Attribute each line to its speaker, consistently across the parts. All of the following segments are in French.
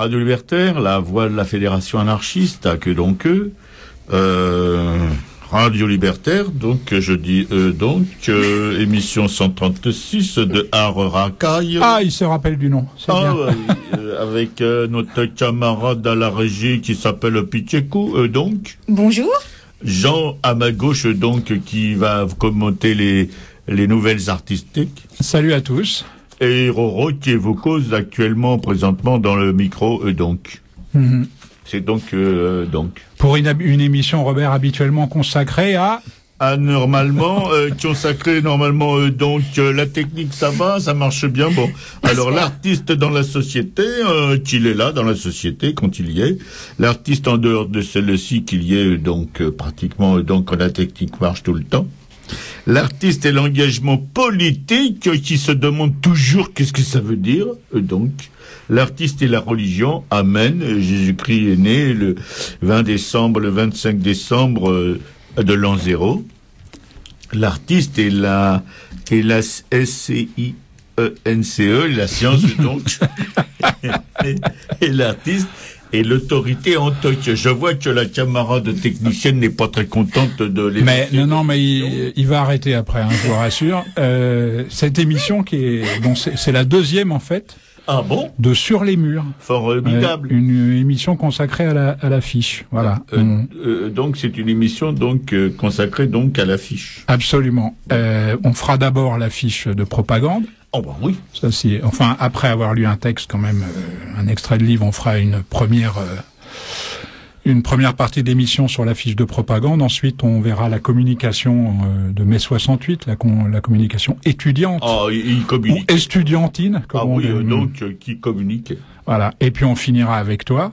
Speaker 1: Radio Libertaire, la voix de la Fédération anarchiste, à que donc Radio Libertaire, donc je dis émission 136 de Racaille.
Speaker 2: Ah, il se rappelle du nom, c'est bien.
Speaker 1: Avec notre camarade à la régie qui s'appelle Pichekou, donc.
Speaker 3: Bonjour.
Speaker 1: Jean à ma gauche, donc, qui va commenter les nouvelles artistiques.
Speaker 2: Salut à tous.
Speaker 1: Et Roro qui vous cause actuellement, présentement, dans le micro, donc.
Speaker 2: Mm-hmm.
Speaker 1: C'est donc.
Speaker 2: Pour une émission, Robert, habituellement consacrée à...
Speaker 1: Normalement, consacré normalement la technique ça va, ça marche bien. Bon, alors l'artiste dans la société, qu'il est là dans la société quand il y est, l'artiste en dehors de celle-ci qu'il y est pratiquement quand la technique marche tout le temps. L'artiste et l'engagement politique qui se demande toujours qu'est-ce que ça veut dire l'artiste et la religion, amen. Jésus-Christ est né le 20 décembre, le 25 décembre de l'an 0. L'artiste et la SCIENCE, la science donc, et l'artiste et l'autorité en toc. Je vois que la camarade technicienne n'est pas très contente de l'émission.
Speaker 2: Mais il va arrêter après, je vous rassure. Cette émission c'est la deuxième en fait.
Speaker 1: Ah bon?
Speaker 2: De Sur les murs.
Speaker 1: Formidable.
Speaker 2: Une émission consacrée à l'affiche. Voilà.
Speaker 1: Donc c'est une émission consacrée à l'affiche.
Speaker 2: Absolument. On fera d'abord l'affiche de propagande.
Speaker 1: Oh bah oui.
Speaker 2: Ça c'est. Enfin, après avoir lu un texte quand même, un extrait de livre, on fera une première partie d'émission sur la fiche de propagande. Ensuite, on verra la communication de mai 68, la communication étudiante.
Speaker 1: Ah, il communique.
Speaker 2: Ou estudiantine.
Speaker 1: Qui communique.
Speaker 2: Voilà. Et puis on finira avec toi,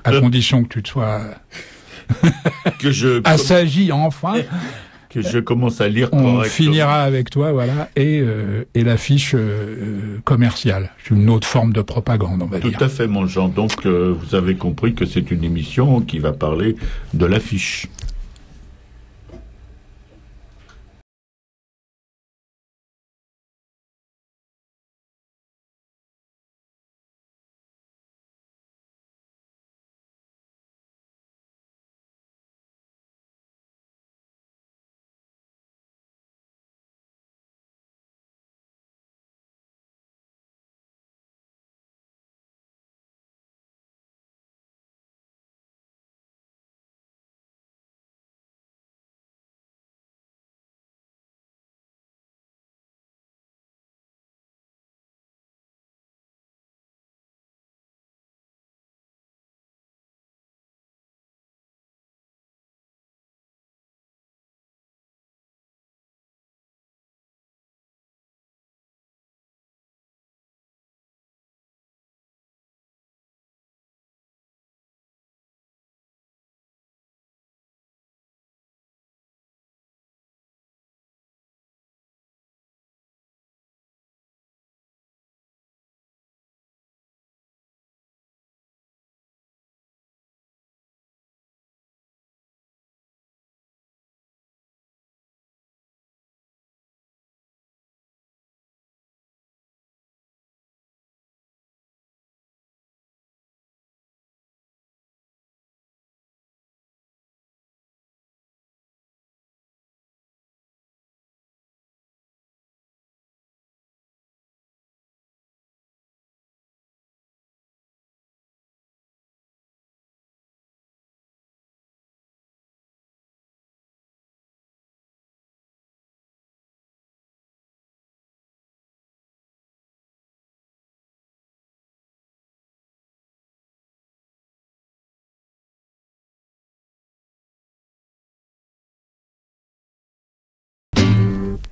Speaker 2: à condition que tu te sois
Speaker 1: que je
Speaker 2: assagi enfin.
Speaker 1: Que je commence à lire correctement.
Speaker 2: On finira avec toi, voilà, et la fiche commerciale. C'est une autre forme de propagande, on va dire.
Speaker 1: Tout à fait, mon Jean. Donc, vous avez compris que c'est une émission qui va parler de l'affiche.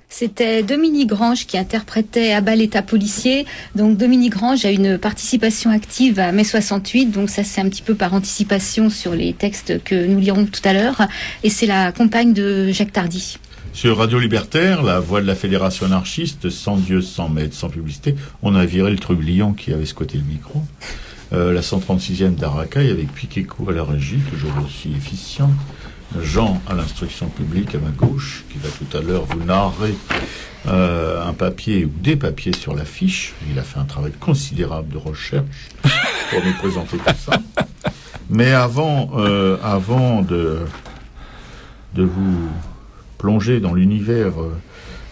Speaker 3: C'était Dominique Grange qui interprétait À bas l'état policier. Donc Dominique Grange a une participation active à mai 68, donc ça c'est un petit peu par anticipation sur les textes que nous lirons tout à l'heure. Et c'est la compagne de Jacques Tardy.
Speaker 1: Sur Radio Libertaire, la voix de la Fédération anarchiste, sans Dieu, sans maître, sans publicité, on a viré le trublion qui avait squatté le micro. La 136e d'Aracaille avec Piqueco à la régie, toujours aussi efficient. Jean à l'instruction publique à ma gauche, qui va tout à l'heure vous narrer un papier ou des papiers sur l'affiche. Il a fait un travail considérable de recherche. pour nous présenter tout ça. Mais avant de vous plonger dans l'univers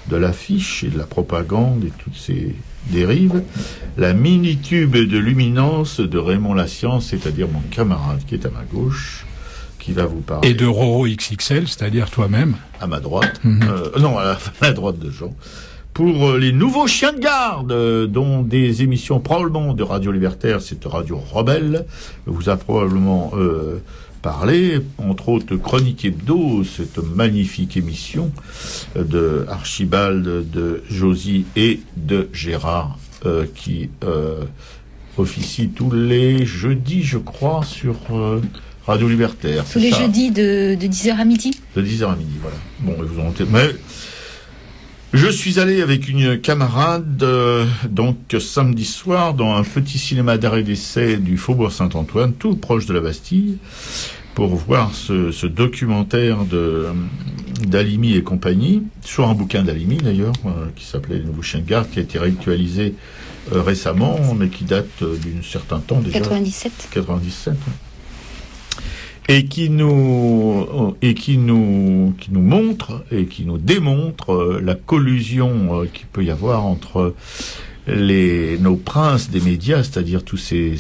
Speaker 1: de l'affiche et de la propagande et toutes ces dérives, la mini-tube de luminance de Raymond Lascience, c'est-à-dire mon camarade qui est à ma gauche, qui va vous parler.
Speaker 2: Et de Roro XXL, c'est-à-dire toi-même.
Speaker 1: À ma droite. Non, à la droite de Jean. Pour les nouveaux chiens de garde, dont des émissions probablement de Radio Libertaire, cette radio rebelle, vous a probablement parlé, entre autres Chronique Hebdo, cette magnifique émission de Archibald, de Josie et de Gérard, qui officie tous les jeudis, je crois, sur Radio Libertaire.
Speaker 3: Tous les jeudis de 10h à midi.
Speaker 1: De 10h à midi, voilà. Bon, ils vous ont... Mais je suis allé avec une camarade, donc samedi soir, dans un petit cinéma d'arrêt d'essai du Faubourg Saint-Antoine, tout proche de la Bastille, pour voir ce documentaire d'Halimi et compagnie, sur un bouquin d'Halimi d'ailleurs, qui s'appelait Les Nouveaux Chiens de Garde, qui a été réactualisé récemment, mais qui date d'un certain temps déjà.
Speaker 3: 97.
Speaker 1: 97. Et qui nous montre et qui nous démontre la collusion qu'il peut y avoir entre nos princes des médias, c'est-à-dire tous ces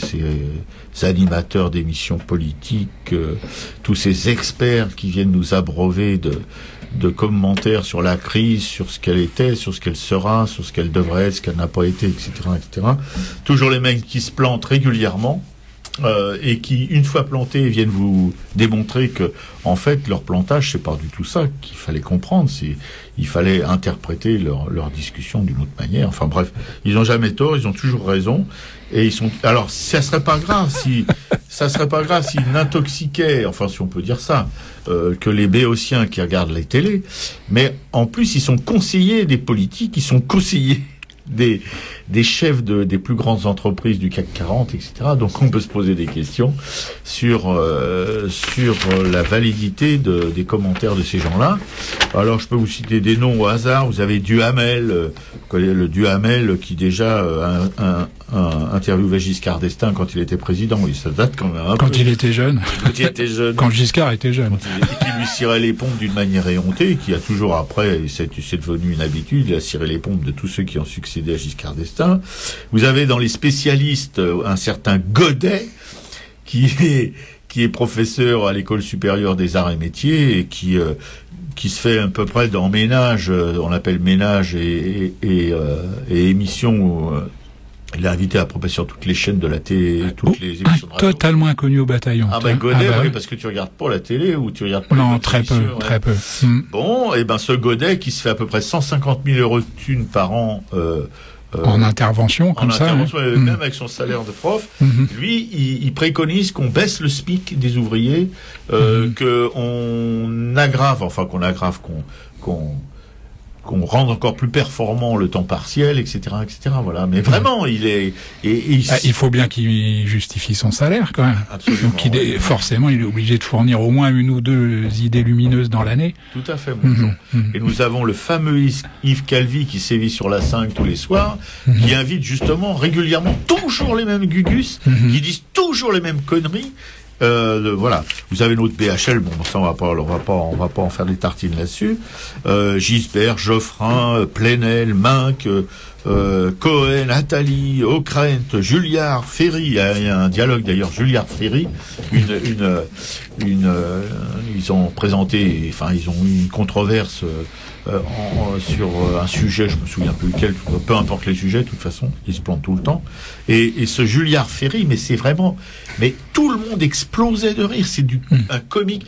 Speaker 1: animateurs d'émissions politiques, tous ces experts qui viennent nous abreuver de commentaires sur la crise, sur ce qu'elle était, sur ce qu'elle sera, sur ce qu'elle devrait être, ce qu'elle n'a pas été, etc., etc. Toujours les mecs qui se plantent régulièrement. Et qui, une fois plantés, viennent vous démontrer que, en fait, leur plantage, c'est pas du tout ça qu'il fallait comprendre. Il fallait interpréter leur discussion d'une autre manière. Enfin bref, ils ont jamais tort, ils ont toujours raison. Et ils sont. Alors, ça serait pas grave s'ils n'intoxiquaient, enfin si on peut dire ça, que les béotiens qui regardent les télés. Mais en plus, ils sont conseillers des politiques, ils sont conseillers des chefs des plus grandes entreprises du CAC 40, etc. Donc on peut se poser des questions sur la validité des commentaires de ces gens-là. Alors je peux vous citer des noms au hasard. Vous avez Duhamel, le Duhamel qui déjà interviewait Giscard d'Estaing quand il était président. Oui, ça date quand même un peu.
Speaker 2: Quand il était jeune. Quand Giscard était jeune.
Speaker 1: Qui lui cirait les pompes d'une manière éhontée, qui a toujours après, c'est devenu une habitude, il a ciré les pompes de tous ceux qui ont succédé à Giscard d'Estaing. Vous avez dans les spécialistes un certain Godet qui est professeur à l'école supérieure des arts et métiers et qui se fait à peu près dans ménage, on l'appelle ménage et émission. Il est invité à peu près sur toutes les chaînes de la télé, toutes les émissions de radio.
Speaker 2: Totalement inconnu au bataillon.
Speaker 1: Ah ben Godet, oui, parce que tu regardes pas la télé ou tu regardes pas.
Speaker 2: Non, très peu.
Speaker 1: Bon, et ben ce Godet qui se fait à peu près 150 000 € de thunes par an.
Speaker 2: En intervention, comme ça.
Speaker 1: Même avec son salaire de prof, lui, il préconise qu'on baisse le SMIC des ouvriers, qu'on aggrave, qu'on rende encore plus performant le temps partiel, etc., etc. Voilà. Mais vraiment, il faut
Speaker 2: bien qu'il justifie son salaire, quand même.
Speaker 1: Absolument.
Speaker 2: Donc, forcément, il est obligé de fournir au moins une ou deux idées lumineuses dans l'année.
Speaker 1: Tout à fait, mon Jean. Et nous avons le fameux Yves Calvi qui sévit sur la 5 tous les soirs, qui invite justement régulièrement toujours les mêmes gugus, qui disent toujours les mêmes conneries. Voilà. Vous avez notre BHL, bon, ça on va pas en faire des tartines là-dessus. Gisbert, Geoffrin, Plenel, Minck, Cohen, Attali, Ockrent, Julliard, Ferry. Il y a un dialogue d'ailleurs, Julliard-Ferry. Ils ont présenté, enfin ils ont eu une controverse sur un sujet, je me souviens plus lequel, peu importe les sujets, de toute façon, ils se plantent tout le temps. Et ce Julliard-Ferry, mais c'est vraiment, mais tout le monde explosait de rire. C'est un comique.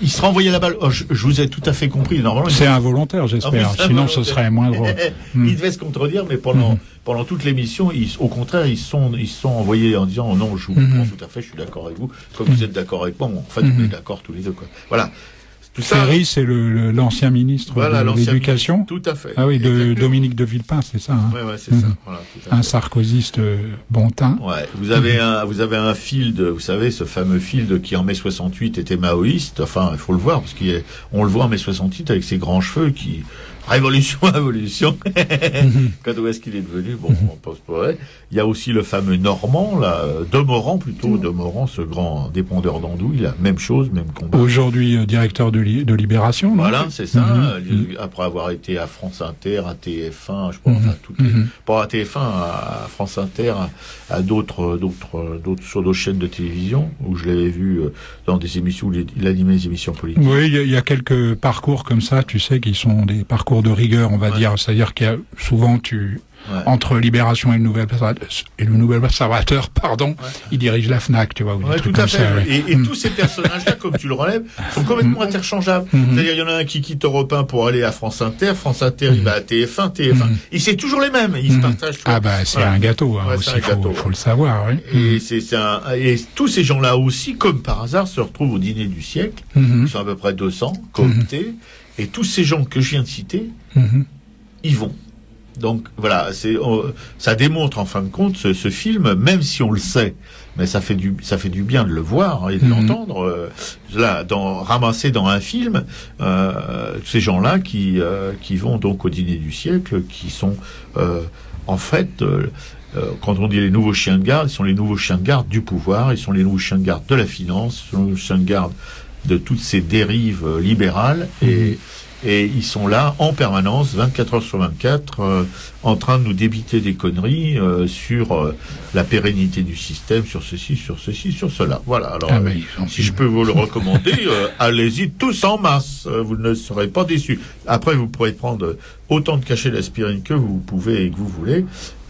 Speaker 1: Il se renvoyait la balle. Oh, je vous ai tout à fait compris. Normalement,
Speaker 2: c'est involontaire, j'espère. Sinon, ce serait moins drôle.
Speaker 1: Il devait se contredire, mais pendant toute l'émission, au contraire, ils sont envoyés en disant non, je vous comprends tout à fait, je suis d'accord avec vous. Comme vous êtes d'accord avec moi, en fait, on est d'accord tous les deux, quoi. Voilà.
Speaker 2: Ferry, c'est l'ancien ministre de l'Éducation.
Speaker 1: Tout à fait.
Speaker 2: Ah oui, de Dominique de Villepin, c'est ça. Hein.
Speaker 1: Ouais, c'est ça. Voilà, tout à fait.
Speaker 2: Un sarkozyste bon teint.
Speaker 1: Ouais. Vous avez un Field, vous savez, ce fameux Field qui en mai 68 était maoïste. Enfin, il faut le voir parce qu'on le voit en mai 68 avec ses grands cheveux qui Révolution. Quand est-ce qu'il est devenu? Bon, on pense pas. Il y a aussi le fameux Normand, là, Demorand, ce grand dépendeur d'andouille, là, même chose, même combat.
Speaker 2: Aujourd'hui, directeur de Libération.
Speaker 1: Voilà, c'est ça. Après avoir été à France Inter, à TF1, je crois, enfin, pas à TF1, à France Inter, à d'autres sur d'autres chaînes de télévision, où je l'avais vu dans des émissions où il animait des émissions politiques.
Speaker 2: Oui, il y a quelques parcours comme ça, tu sais, qui sont des parcours de rigueur, on va dire. C'est-à-dire qu'il y a souvent entre Libération et le Nouvel Observateur, il dirige la FNAC, tu vois. Ou des trucs
Speaker 1: tout à
Speaker 2: comme
Speaker 1: fait.
Speaker 2: Ça,
Speaker 1: et tous ces personnages-là, comme tu le relèves, sont complètement interchangeables. C'est-à-dire, il y en a un qui quitte Europe 1 pour aller à France Inter, il va à TF1, et c'est toujours les mêmes. Ils se partagent.
Speaker 2: Ah bah, c'est un gâteau, aussi, faut le savoir. Oui.
Speaker 1: Et tous ces gens-là aussi, comme par hasard, se retrouvent au dîner du siècle. Ils sont à peu près 200, cooptés. Et tous ces gens que je viens de citer, y vont. Donc voilà, ça démontre en fin de compte ce film, même si on le sait, mais ça fait du bien de le voir et de l'entendre ramassé dans un film. Ces gens-là qui vont donc au dîner du siècle, qui sont en fait quand on dit les nouveaux chiens de garde, ils sont les nouveaux chiens de garde du pouvoir, ils sont les nouveaux chiens de garde de la finance, ils sont les nouveaux chiens de garde de toutes ces dérives libérales et ils sont là en permanence, 24 heures sur 24, en train de nous débiter des conneries sur la pérennité du système, sur ceci, sur cela. Voilà. Alors, si je peux vous le recommander, allez-y tous en masse. Vous ne serez pas déçus. Après, vous pourrez prendre autant de cachets d'aspirine que vous pouvez et que vous voulez,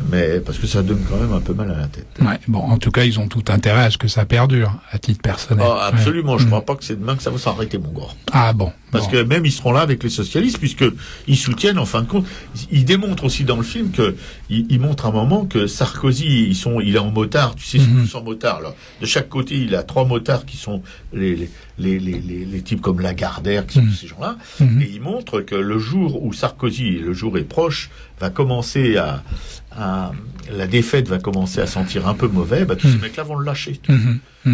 Speaker 1: mais parce que ça donne quand même un peu mal à la tête.
Speaker 2: Ouais, bon, en tout cas, ils ont tout intérêt à ce que ça perdure, à titre personnel.
Speaker 1: Ah, absolument, je ne crois pas que c'est demain que ça va s'arrêter, mon gars.
Speaker 2: Ah bon.
Speaker 1: Parce que même ils seront là avec les socialistes, puisque ils soutiennent, en fin de compte, ils démontrent aussi dans le film que ils montrent un moment que Sarkozy, il est en motard, tu sais, tous en motard. Là. De chaque côté, il a 3 motards qui sont les types comme Lagardère, qui sont tous ces gens-là, et ils montrent que le jour où Sarkozy, le jour est proche, va commencer la défaite va commencer à sentir un peu mauvais, tous ces mecs-là vont le lâcher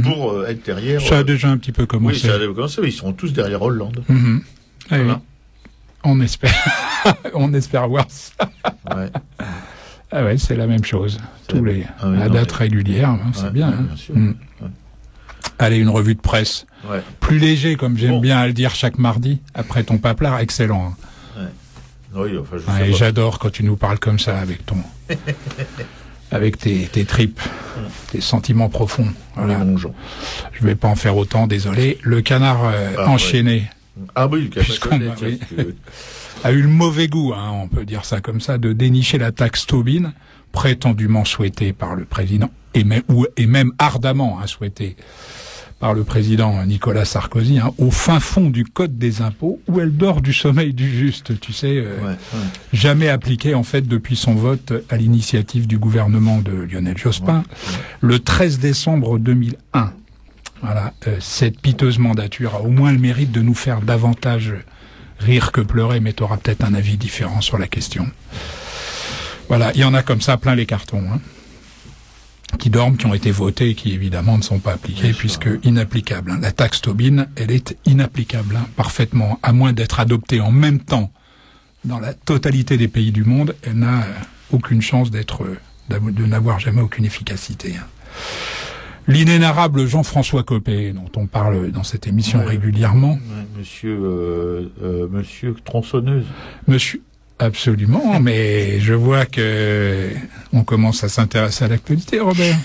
Speaker 1: pour être derrière.
Speaker 2: Ça a déjà un petit peu commencé.
Speaker 1: Oui, ça a déjà commencé, mais ils seront tous derrière Hollande.
Speaker 2: Voilà. Oui. On espère, on espère voir ça.
Speaker 1: Ouais.
Speaker 2: Ah ouais, c'est la même chose. À date régulière, c'est bien.
Speaker 1: Bien sûr.
Speaker 2: Allez, une revue de presse.
Speaker 1: Ouais.
Speaker 2: Plus léger, comme j'aime bien à le dire chaque mardi, après ton paplard, excellent.
Speaker 1: Oui, enfin,
Speaker 2: et j'adore quand tu nous parles comme ça, avec avec tes tripes, tes sentiments profonds. Voilà. Je vais pas en faire autant, désolé. Le canard enchaîné.
Speaker 1: Ah oui, le
Speaker 2: a eu le mauvais goût, on peut dire ça comme ça, de dénicher la taxe Tobin, prétendument souhaitée par le président, et même ardemment souhaitée par le président Nicolas Sarkozy, au fin fond du code des impôts, où elle dort du sommeil du juste, tu sais, jamais appliquée en fait depuis son vote à l'initiative du gouvernement de Lionel Jospin, le 13 décembre 2001. Voilà, cette piteuse mandature a au moins le mérite de nous faire davantage rire que pleurer, mais tu auras peut-être un avis différent sur la question. Voilà, il y en a comme ça plein les cartons, qui dorment, qui ont été votés et qui évidemment ne sont pas appliqués puisque inapplicables. La taxe Tobin, elle est inapplicable, parfaitement, à moins d'être adoptée en même temps dans la totalité des pays du monde, elle n'a aucune chance de n'avoir jamais aucune efficacité. L'inénarrable Jean-François Copé, dont on parle dans cette émission régulièrement.
Speaker 1: Monsieur tronçonneuse.
Speaker 2: Monsieur, absolument, mais je vois que on commence à s'intéresser à l'actualité, Robert.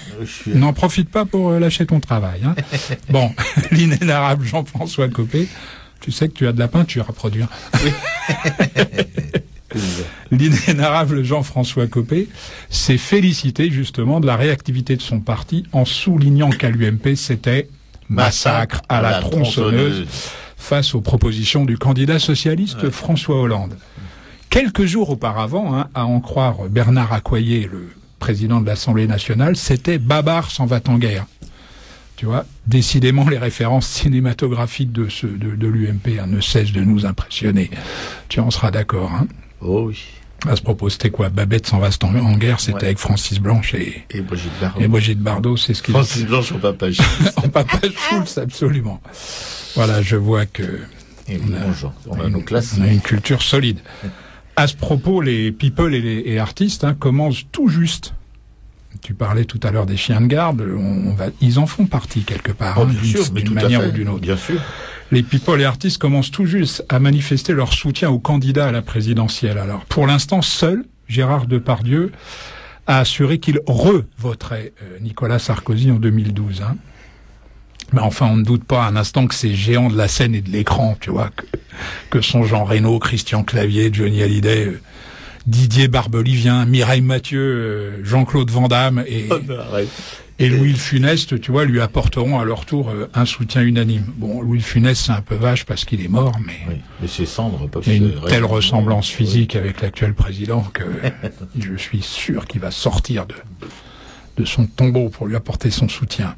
Speaker 2: N'en profite pas pour lâcher ton travail. Bon, l'inénarrable Jean-François Copé, tu sais que tu as de la peinture à produire. Oui. L'inénarrable Jean-François Copé s'est félicité justement de la réactivité de son parti en soulignant qu'à l'UMP c'était massacre à la tronçonneuse face aux propositions du candidat socialiste François Hollande. Quelques jours auparavant, à en croire Bernard Accoyer, le président de l'Assemblée nationale, c'était Babar s'en va en guerre. Tu vois, décidément les références cinématographiques de l'UMP ne cessent de nous impressionner. Tu en seras d'accord,
Speaker 1: Oh oui.
Speaker 2: À ce propos, c'était quoi? Babette s'en va en guerre, c'était avec Francis Blanche et Brigitte Bardot. C'est ce qu'ils
Speaker 1: Francis Blanche en Papa Schulz.
Speaker 2: En Papa Schulz, absolument. Voilà, je vois que
Speaker 1: on a nos classes.
Speaker 2: On a une culture solide. À ce propos, les people et artistes commencent tout juste. Tu parlais tout à l'heure des chiens de garde, ils en font partie quelque part, d'une manière ou d'une autre.
Speaker 1: Bien sûr.
Speaker 2: Les people et artistes commencent tout juste à manifester leur soutien aux candidats à la présidentielle. Alors, pour l'instant, seul Gérard Depardieu a assuré qu'il revoterait Nicolas Sarkozy en 2012. Mais enfin, on ne doute pas un instant que ces géants de la scène et de l'écran, tu vois, que sont Jean Reno, Christian Clavier, Johnny Hallyday, Didier Barbelivien, Mireille Mathieu, Jean-Claude Van Damme et Louis de Funès, tu vois, lui apporteront à leur tour un soutien unanime. Bon, Louis de Funès, c'est un peu vache parce qu'il est mort, mais...
Speaker 1: Oui, mais ses cendres peuvent...
Speaker 2: Il y a une telle ressemblance physique avec l'actuel président que je suis sûr qu'il va sortir de son tombeau pour lui apporter son soutien.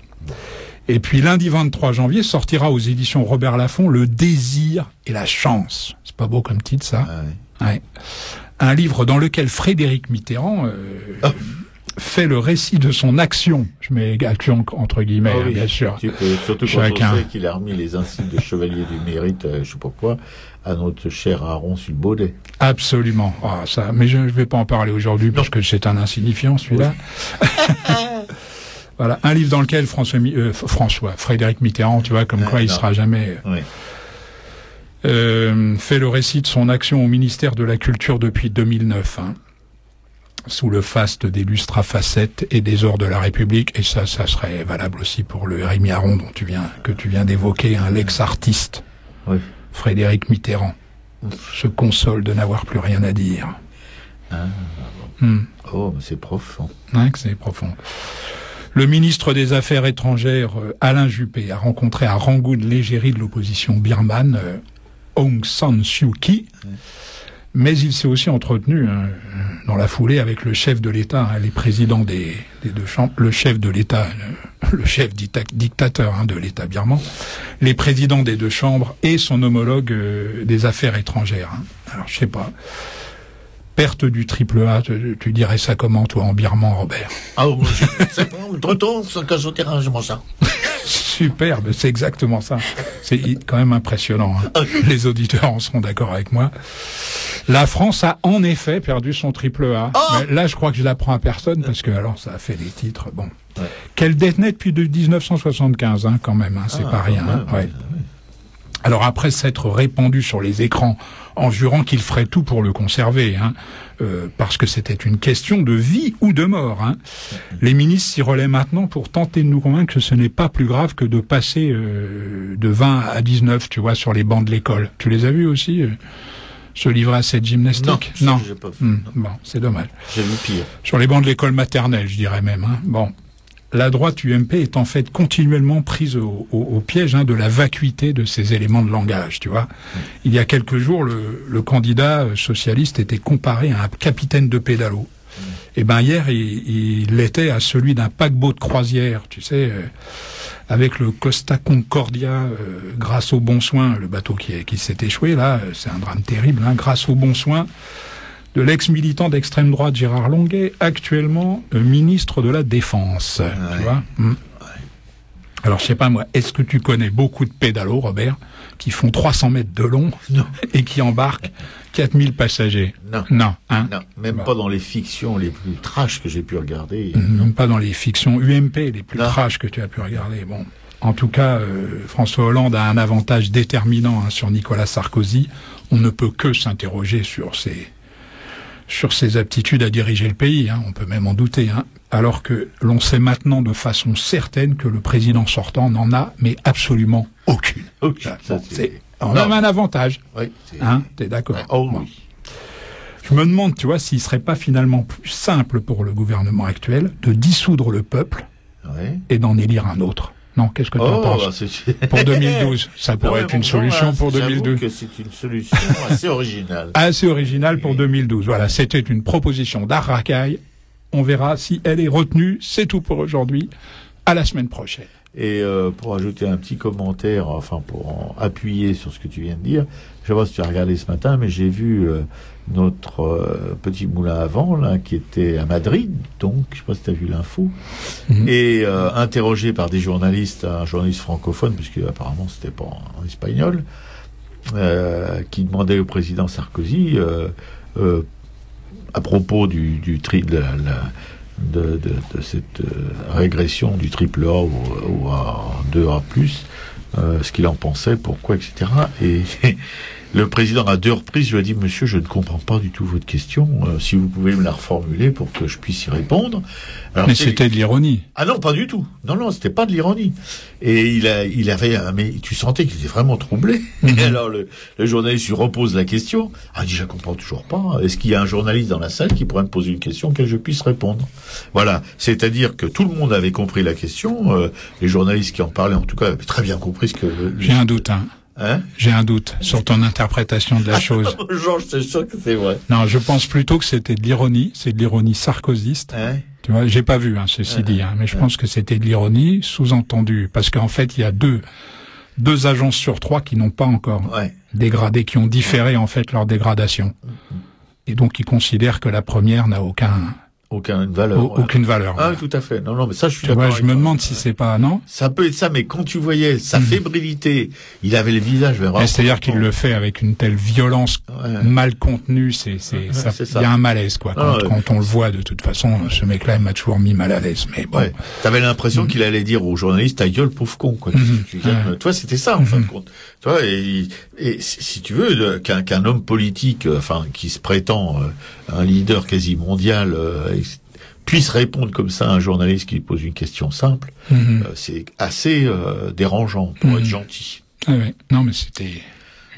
Speaker 2: Et puis lundi 23 janvier sortira aux éditions Robert Laffont Le Désir et la Chance. C'est pas beau comme titre, ça. Ouais. Un livre dans lequel Frédéric Mitterrand fait le récit de son action. Je mets action entre guillemets, bien sûr.
Speaker 1: Surtout quand on sait qu'il a remis les insignes de chevalier du mérite, je sais pas quoi, à notre cher Aaron Sulbaudet.
Speaker 2: Absolument. Mais je ne vais pas en parler aujourd'hui parce que c'est un insignifiant, celui-là. Voilà, un livre dans lequel Frédéric Mitterrand, tu vois, comme quoi il sera jamais... fait le récit de son action au ministère de la Culture depuis 2009, sous le faste des lustres à facettes et des ors de la République, et ça serait valable aussi pour le Rémi Aron que tu viens d'évoquer, l'ex-artiste. Frédéric Mitterrand se console de n'avoir plus rien à dire.
Speaker 1: Oh, c'est profond.
Speaker 2: C'est profond. Le ministre des Affaires étrangères, Alain Juppé, a rencontré à Rangoon l'égérie de l'opposition birmane, Aung San Suu Kyi, mais il s'est aussi entretenu dans la foulée avec le chef de l'État, les présidents des deux chambres, le chef de l'État, le chef dictateur de l'État birman, les présidents des deux chambres et son homologue des affaires étrangères. Alors je sais pas, perte du triple A, tu dirais ça comment toi en birman, Robert?
Speaker 1: C'est bon, de retour sur le au terrain, je mange ça.
Speaker 2: Superbe, c'est exactement ça. C'est quand même impressionnant. Les auditeurs en seront d'accord avec moi. La France a en effet perdu son triple A. Mais là, je crois que je l'apprends à personne parce que alors ça a fait des titres. Bon, qu'elle détenait depuis 1975, quand même. C'est pas rien. Alors après s'être répandu sur les écrans en jurant qu'il ferait tout pour le conserver, parce que c'était une question de vie ou de mort. Les ministres s'y relaient maintenant pour tenter de nous convaincre que ce n'est pas plus grave que de passer de 20 à 19, tu vois, sur les bancs de l'école. Tu les as vus aussi se livrer à cette gymnastique?
Speaker 1: Non, j'ai pas vu.
Speaker 2: Bon, c'est dommage.
Speaker 1: J'ai vu pire.
Speaker 2: Sur les bancs de l'école maternelle, je dirais même. Bon. La droite UMP est en fait continuellement prise au piège de la vacuité de ces éléments de langage, tu vois. Il y a quelques jours, le candidat socialiste était comparé à un capitaine de pédalo. Et hier, il l'était à celui d'un paquebot de croisière, tu sais, avec le Costa Concordia, grâce au bon soin, le bateau qui s'est échoué, là, c'est un drame terrible, grâce au bon soin de l'ex-militant d'extrême droite Gérard Longuet, actuellement ministre de la Défense. Tu vois Alors, je sais pas moi, est-ce que tu connais beaucoup de pédalos, Robert, qui font 300 mètres de long et qui embarquent 4000 passagers? Non.
Speaker 1: Même pas dans les fictions les plus trash que j'ai pu regarder.
Speaker 2: Même pas dans les fictions UMP les plus trash que tu as pu regarder. Bon. En tout cas, François Hollande a un avantage déterminant sur Nicolas Sarkozy. On ne peut que s'interroger sur ses aptitudes à diriger le pays, on peut même en douter, alors que l'on sait maintenant de façon certaine que le président sortant n'en a mais absolument aucune. On a un avantage, t'es d'accord?
Speaker 1: Oui.
Speaker 2: Je me demande, tu vois, s'il serait pas finalement plus simple pour le gouvernement actuel de dissoudre le peuple et d'en élire un autre. Non, qu'est-ce que tu en penses? Pour 2012, ça pourrait être une solution pour 2012.
Speaker 1: Que c'est une solution assez originale.
Speaker 2: Assez originale pour 2012. Voilà, c'était une proposition d'Art Racaille. On verra si elle est retenue. C'est tout pour aujourd'hui. À la semaine prochaine.
Speaker 1: Et pour ajouter un petit commentaire, pour appuyer sur ce que tu viens de dire, je sais pas si tu as regardé ce matin, mais j'ai vu notre petit moulin à vent là qui était à Madrid, donc je sais pas si tu as vu l'info, et interrogé par des journalistes, un journaliste francophone, puisque apparemment c'était pas en espagnol, qui demandait au président Sarkozy à propos de cette régression du triple A ou à 2A+, ce qu'il en pensait, pourquoi, etc. Et le président, à 2 reprises, lui a dit: Monsieur, je ne comprends pas du tout votre question. Si vous pouvez me la reformuler pour que je puisse y répondre. Alors,
Speaker 2: mais c'était de l'ironie.
Speaker 1: Ah non, pas du tout. Non, c'était pas de l'ironie. Et il avait, mais tu sentais qu'il était vraiment troublé. Et alors le journaliste lui repose la question. Ah, il dit: je comprends toujours pas. Est-ce qu'il y a un journaliste dans la salle qui pourrait me poser une question auquel je puisse répondre? Voilà. C'est-à-dire que tout le monde avait compris la question. Les journalistes qui en parlaient, en tout cas, avaient très bien compris ce que.
Speaker 2: J'ai un doute, hein. J'ai un doute sur ton interprétation de la chose.
Speaker 1: Georges, c'est sûr que c'est vrai.
Speaker 2: Non, je pense plutôt que c'était de l'ironie. C'est de l'ironie sarkozyste. Tu vois, j'ai pas vu, ceci dit, mais je pense que c'était de l'ironie sous-entendue, parce qu'en fait, il y a deux agences sur 3 qui n'ont pas encore dégradé, qui ont différé en fait leur dégradation, et donc ils considèrent que la première n'a aucune valeur.
Speaker 1: Ah, tout à fait. Non, mais ça, je suis d'accord.
Speaker 2: Je me demande si c'est pas, non?
Speaker 1: Ça peut être ça, mais quand tu voyais sa fébrilité, il avait le visage vraiment.
Speaker 2: C'est-à-dire qu'il le fait avec une telle violence mal contenue, il y a un malaise, quoi. Quand on le voit, de toute façon, ce mec-là, il m'a toujours mis mal à l'aise, mais bon.
Speaker 1: T'avais l'impression qu'il allait dire aux journalistes: ta gueule, pauvre con, quoi. Toi, c'était ça, en fin de compte. Toi, et si tu veux, qu'un homme politique, qui se prétend un leader quasi mondial, puisse répondre comme ça à un journaliste qui lui pose une question simple, c'est assez dérangeant pour être gentil.
Speaker 2: Oui. Non, mais c'était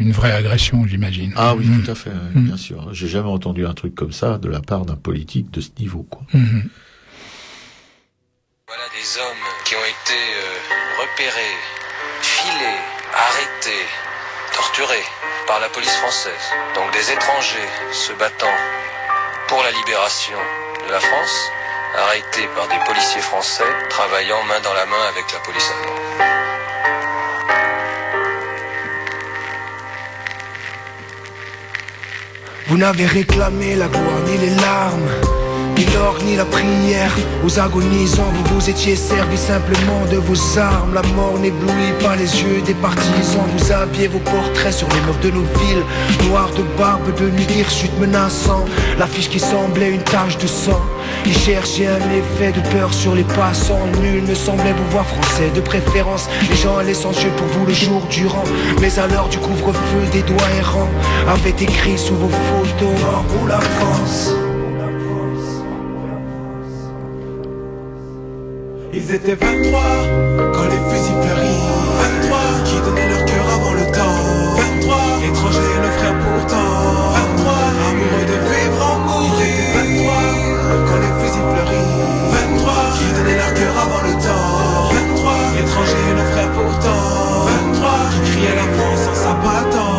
Speaker 2: une vraie agression, j'imagine.
Speaker 1: Ah oui, tout à fait, bien sûr. J'ai jamais entendu un truc comme ça de la part d'un politique de ce niveau, quoi.
Speaker 4: Voilà des hommes qui ont été repérés, filés, arrêtés, torturés par la police française. Donc des étrangers se battant pour la libération de la France, arrêtés par des policiers français, travaillant main dans la main avec la police allemande.
Speaker 5: Vous n'avez réclamé la gloire ni les larmes, ni l'or ni la prière. Aux agonisants, vous vous étiez servi simplement de vos armes. La mort n'éblouit pas les yeux des partisans. Vous aviez vos portraits sur les murs de nos villes, noirs de barbe, de nuit hirsutes menaçants. L'affiche qui semblait une tache de sang, qui cherchait un effet de peur sur les passants. Nul ne semblait vous voir français de préférence. Les gens allaient sans yeux pour vous le jour durant, mais à l'heure du couvre-feu, des doigts errants avaient écrit sous vos photos: mort pour la France.
Speaker 6: Ils étaient 23 quand les fusils fleurirent, 23 qui donnaient leur cœur avant le temps, 23 étrangers et nos frères pourtant, 23 amoureux de vivre en mourir, 23 quand les fusils fleurirent, 23 qui donnaient leur cœur avant le temps, 23 étrangers et nos frères pourtant, 23 qui criaient la France en s'abattant.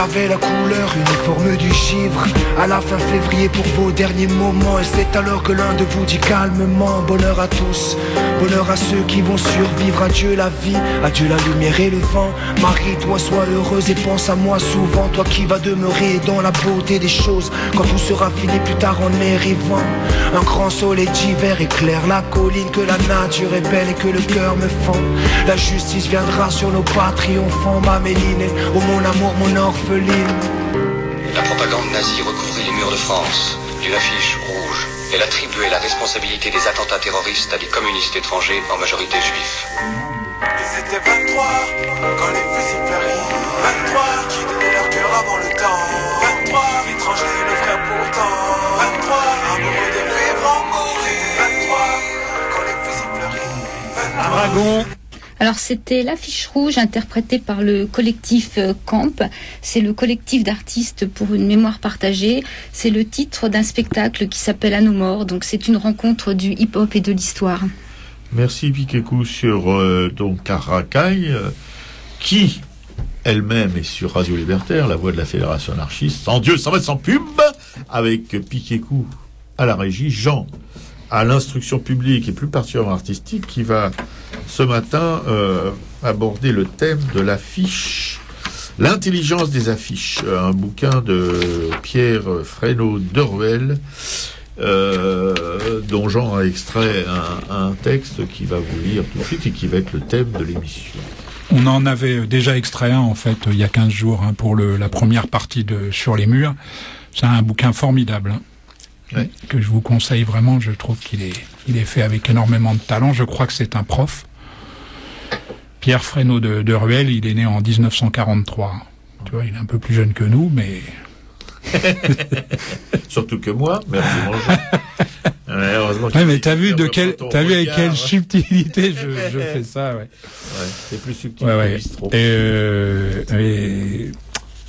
Speaker 5: Avait la couleur uniforme du givre. À la fin février pour vos derniers moments, et c'est alors que l'un de vous dit calmement: bonheur à tous, bonheur à ceux qui vont survivre. Adieu la vie, adieu la lumière et le vent. Marie-toi, sois heureuse et pense à moi souvent. Toi qui vas demeurer dans la beauté des choses quand tout sera fini plus tard en arrivant. Un grand soleil d'hiver éclaire la colline, que la nature est belle et que le cœur me fend. La justice viendra sur nos pas triomphants. Ma Méline, oh mon amour, mon orpheline.
Speaker 4: La propagande nazie recouvrit les murs de France d'une affiche rouge. Elle attribuait la responsabilité des attentats terroristes à des communistes étrangers, en majorité juifs.
Speaker 6: Ils étaient 23 quand les fusils fleurirent, 23 qui donnaient leur cœur avant le temps, 23 étrangers et nos frères pourtant, 23 amoureux de vivre en mourir, 23 quand les fusils fleurirent, 23.
Speaker 2: Aragon.
Speaker 3: Alors c'était l'affiche rouge interprétée par le collectif Camp. C'est le collectif d'artistes pour une mémoire partagée. C'est le titre d'un spectacle qui s'appelle À nos morts. Donc c'est une rencontre du hip-hop et de l'histoire.
Speaker 1: Merci Piquécou sur donc Caracaille, qui elle-même est sur Radio Libertaire, la voix de la Fédération anarchiste. Sans Dieu, sans mettre sans pub, avec Piquécou à la régie, Jean à l'instruction publique et plus particulièrement artistique, qui va ce matin aborder le thème de l'affiche, l'intelligence des affiches, un bouquin de Pierre Fresneau Deruel, dont Jean a extrait un texte qui va vous lire tout de suite et qui va être le thème de l'émission.
Speaker 2: On en avait déjà extrait un, en fait, il y a 15 jours, hein, pour la première partie de Sur les murs. C'est un bouquin formidable, hein,
Speaker 1: ouais.
Speaker 2: Que je vous conseille vraiment. Je trouve qu'il est fait avec énormément de talent. Je crois que c'est un prof. Pierre Fresnaud de Ruel, il est né en 1943. Tu vois, il est un peu plus jeune que nous, mais...
Speaker 1: Surtout que moi, merci mon Jean. Heureusement
Speaker 2: mais t'as vu avec quelle subtilité je fais ça, ouais.
Speaker 1: Ouais, c'est plus subtil
Speaker 2: ouais,
Speaker 1: que
Speaker 2: ouais.
Speaker 1: bistrot.
Speaker 2: Et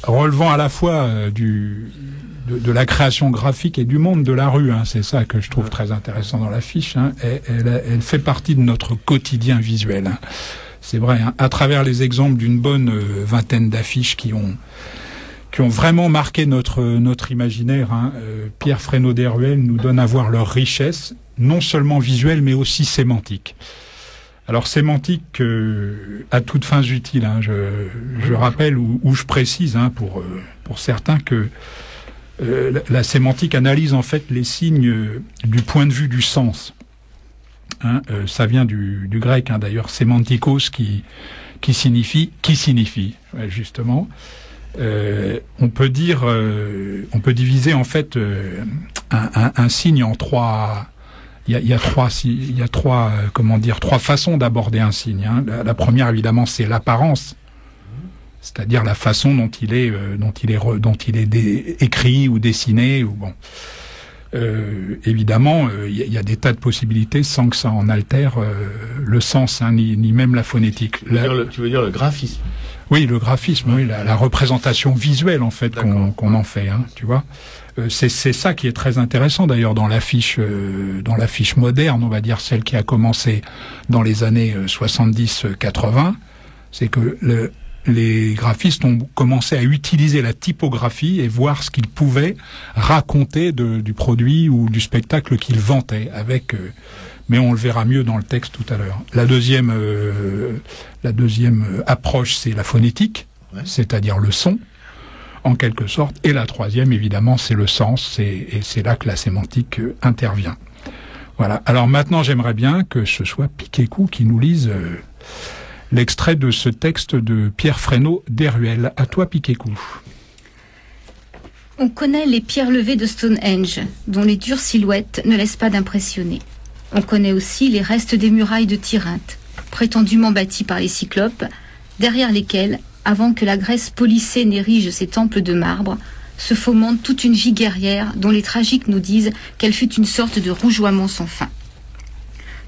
Speaker 2: relevant à la fois de la création graphique et du monde de la rue, hein, c'est ça que je trouve très intéressant dans l'affiche, hein, elle fait partie de notre quotidien visuel, hein. C'est vrai, hein, à travers les exemples d'une bonne vingtaine d'affiches qui ont vraiment marqué notre imaginaire, hein. Pierre Fresnaud des Ruelles nous donne à voir leur richesse, non seulement visuelle, mais aussi sémantique. Alors sémantique à toutes fins utiles, hein. Je rappelle ou je précise, hein, pour certains que la sémantique analyse en fait les signes du point de vue du sens. Hein, ça vient du grec, hein, d'ailleurs, sémantikos qui signifie ouais, justement. On peut diviser en fait un signe en trois. Il y a trois trois façons d'aborder un signe, hein. La première, évidemment, c'est l'apparence, c'est-à-dire la façon dont il est écrit ou dessiné ou bon. Évidemment, il y a des tas de possibilités sans que ça en altère le sens, hein, ni même la phonétique.
Speaker 1: Tu veux dire le graphisme?
Speaker 2: Oui, le graphisme, oui, la représentation visuelle en fait qu'on en fait, hein, tu vois. C'est ça qui est très intéressant d'ailleurs dans l'affiche moderne, on va dire celle qui a commencé dans les années 70-80, c'est que les graphistes ont commencé à utiliser la typographie et voir ce qu'ils pouvaient raconter du produit ou du spectacle qu'ils vantaient avec. Mais on le verra mieux dans le texte tout à l'heure. La deuxième approche, c'est la phonétique, ouais. C'est-à-dire le son, en quelque sorte. Et la troisième, évidemment, c'est le sens, et c'est là que la sémantique intervient. Voilà. Alors maintenant, j'aimerais bien que ce soit Piquécou qui nous lise l'extrait de ce texte de Pierre Fresnaud des Ruelles. À toi, Piquécou.
Speaker 3: On connaît les pierres levées de Stonehenge, dont les dures silhouettes ne laissent pas d'impressionner. On connaît aussi les restes des murailles de Tyrinthe, prétendument bâties par les Cyclopes, derrière lesquelles, avant que la Grèce policée n'érige ses temples de marbre, se fomente toute une vie guerrière dont les tragiques nous disent qu'elle fut une sorte de rougeoiement sans fin.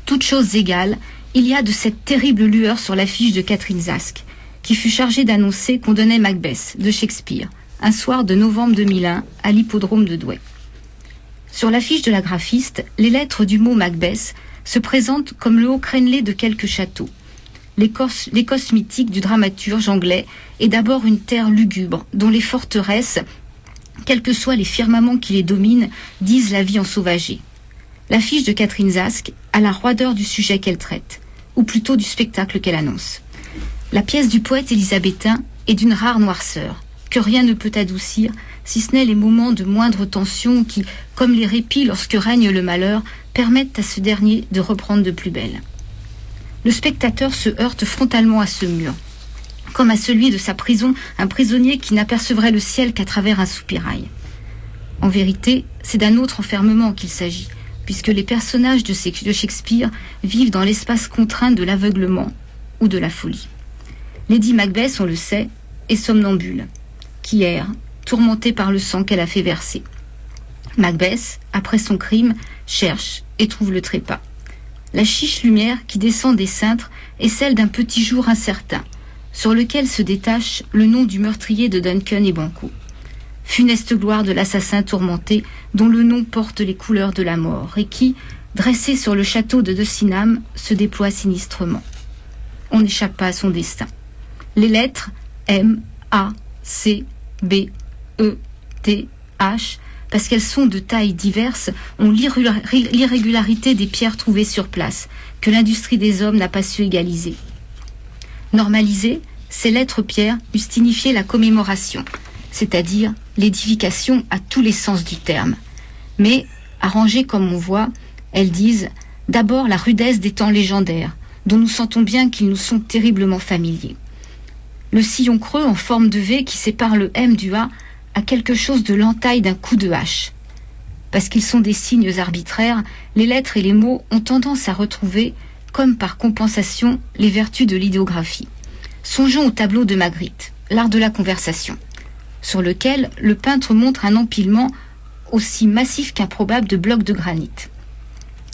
Speaker 3: Toutes choses égales, il y a de cette terrible lueur sur l'affiche de Catherine Zask, qui fut chargée d'annoncer qu'on donnait Macbeth, de Shakespeare, un soir de novembre 2001, à l'hippodrome de Douai. Sur l'affiche de la graphiste, les lettres du mot Macbeth se présentent comme le haut crénelé de quelques châteaux. L'Écosse mythique du dramaturge anglais est d'abord une terre lugubre, dont les forteresses, quels que soient les firmaments qui les dominent, disent la vie ensauvagée. L'affiche de Catherine Zask a la roideur du sujet qu'elle traite, ou plutôt du spectacle qu'elle annonce. La pièce du poète élisabétain est d'une rare noirceur, que rien ne peut adoucir, si ce n'est les moments de moindre tension qui, comme les répits lorsque règne le malheur, permettent à ce dernier de reprendre de plus belle. Le spectateur se heurte frontalement à ce mur, comme à celui de sa prison, un prisonnier qui n'apercevrait le ciel qu'à travers un soupirail. En vérité, c'est d'un autre enfermement qu'il s'agit, puisque les personnages de Shakespeare vivent dans l'espace contraint de l'aveuglement ou de la folie. Lady Macbeth, on le sait, est somnambule, qui erre, tourmentée par le sang qu'elle a fait verser. Macbeth, après son crime, cherche et trouve le trépas. La chiche lumière qui descend des cintres est celle d'un petit jour incertain, sur lequel se détache le nom du meurtrier de Duncan et Banquo. Funeste gloire de l'assassin tourmenté, dont le nom porte les couleurs de la mort, et qui, dressé sur le château de Decinam, se déploie sinistrement. On n'échappe pas à son destin. Les lettres M, A, C, B, E, T, H, parce qu'elles sont de tailles diverses, ont l'irrégularité des pierres trouvées sur place, que l'industrie des hommes n'a pas su égaliser. Normalisées, ces lettres pierres eussent signifié la commémoration, c'est-à-dire l'édification à tous les sens du terme. Mais, arrangées comme on voit, elles disent d'abord la rudesse des temps légendaires, dont nous sentons bien qu'ils nous sont terriblement familiers. Le sillon creux en forme de V qui sépare le M du A a quelque chose de l'entaille d'un coup de hache. Parce qu'ils sont des signes arbitraires, les lettres et les mots ont tendance à retrouver, comme par compensation, les vertus de l'idéographie. Songeons au tableau de Magritte, l'art de la conversation, sur lequel le peintre montre un empilement aussi massif qu'improbable de blocs de granit.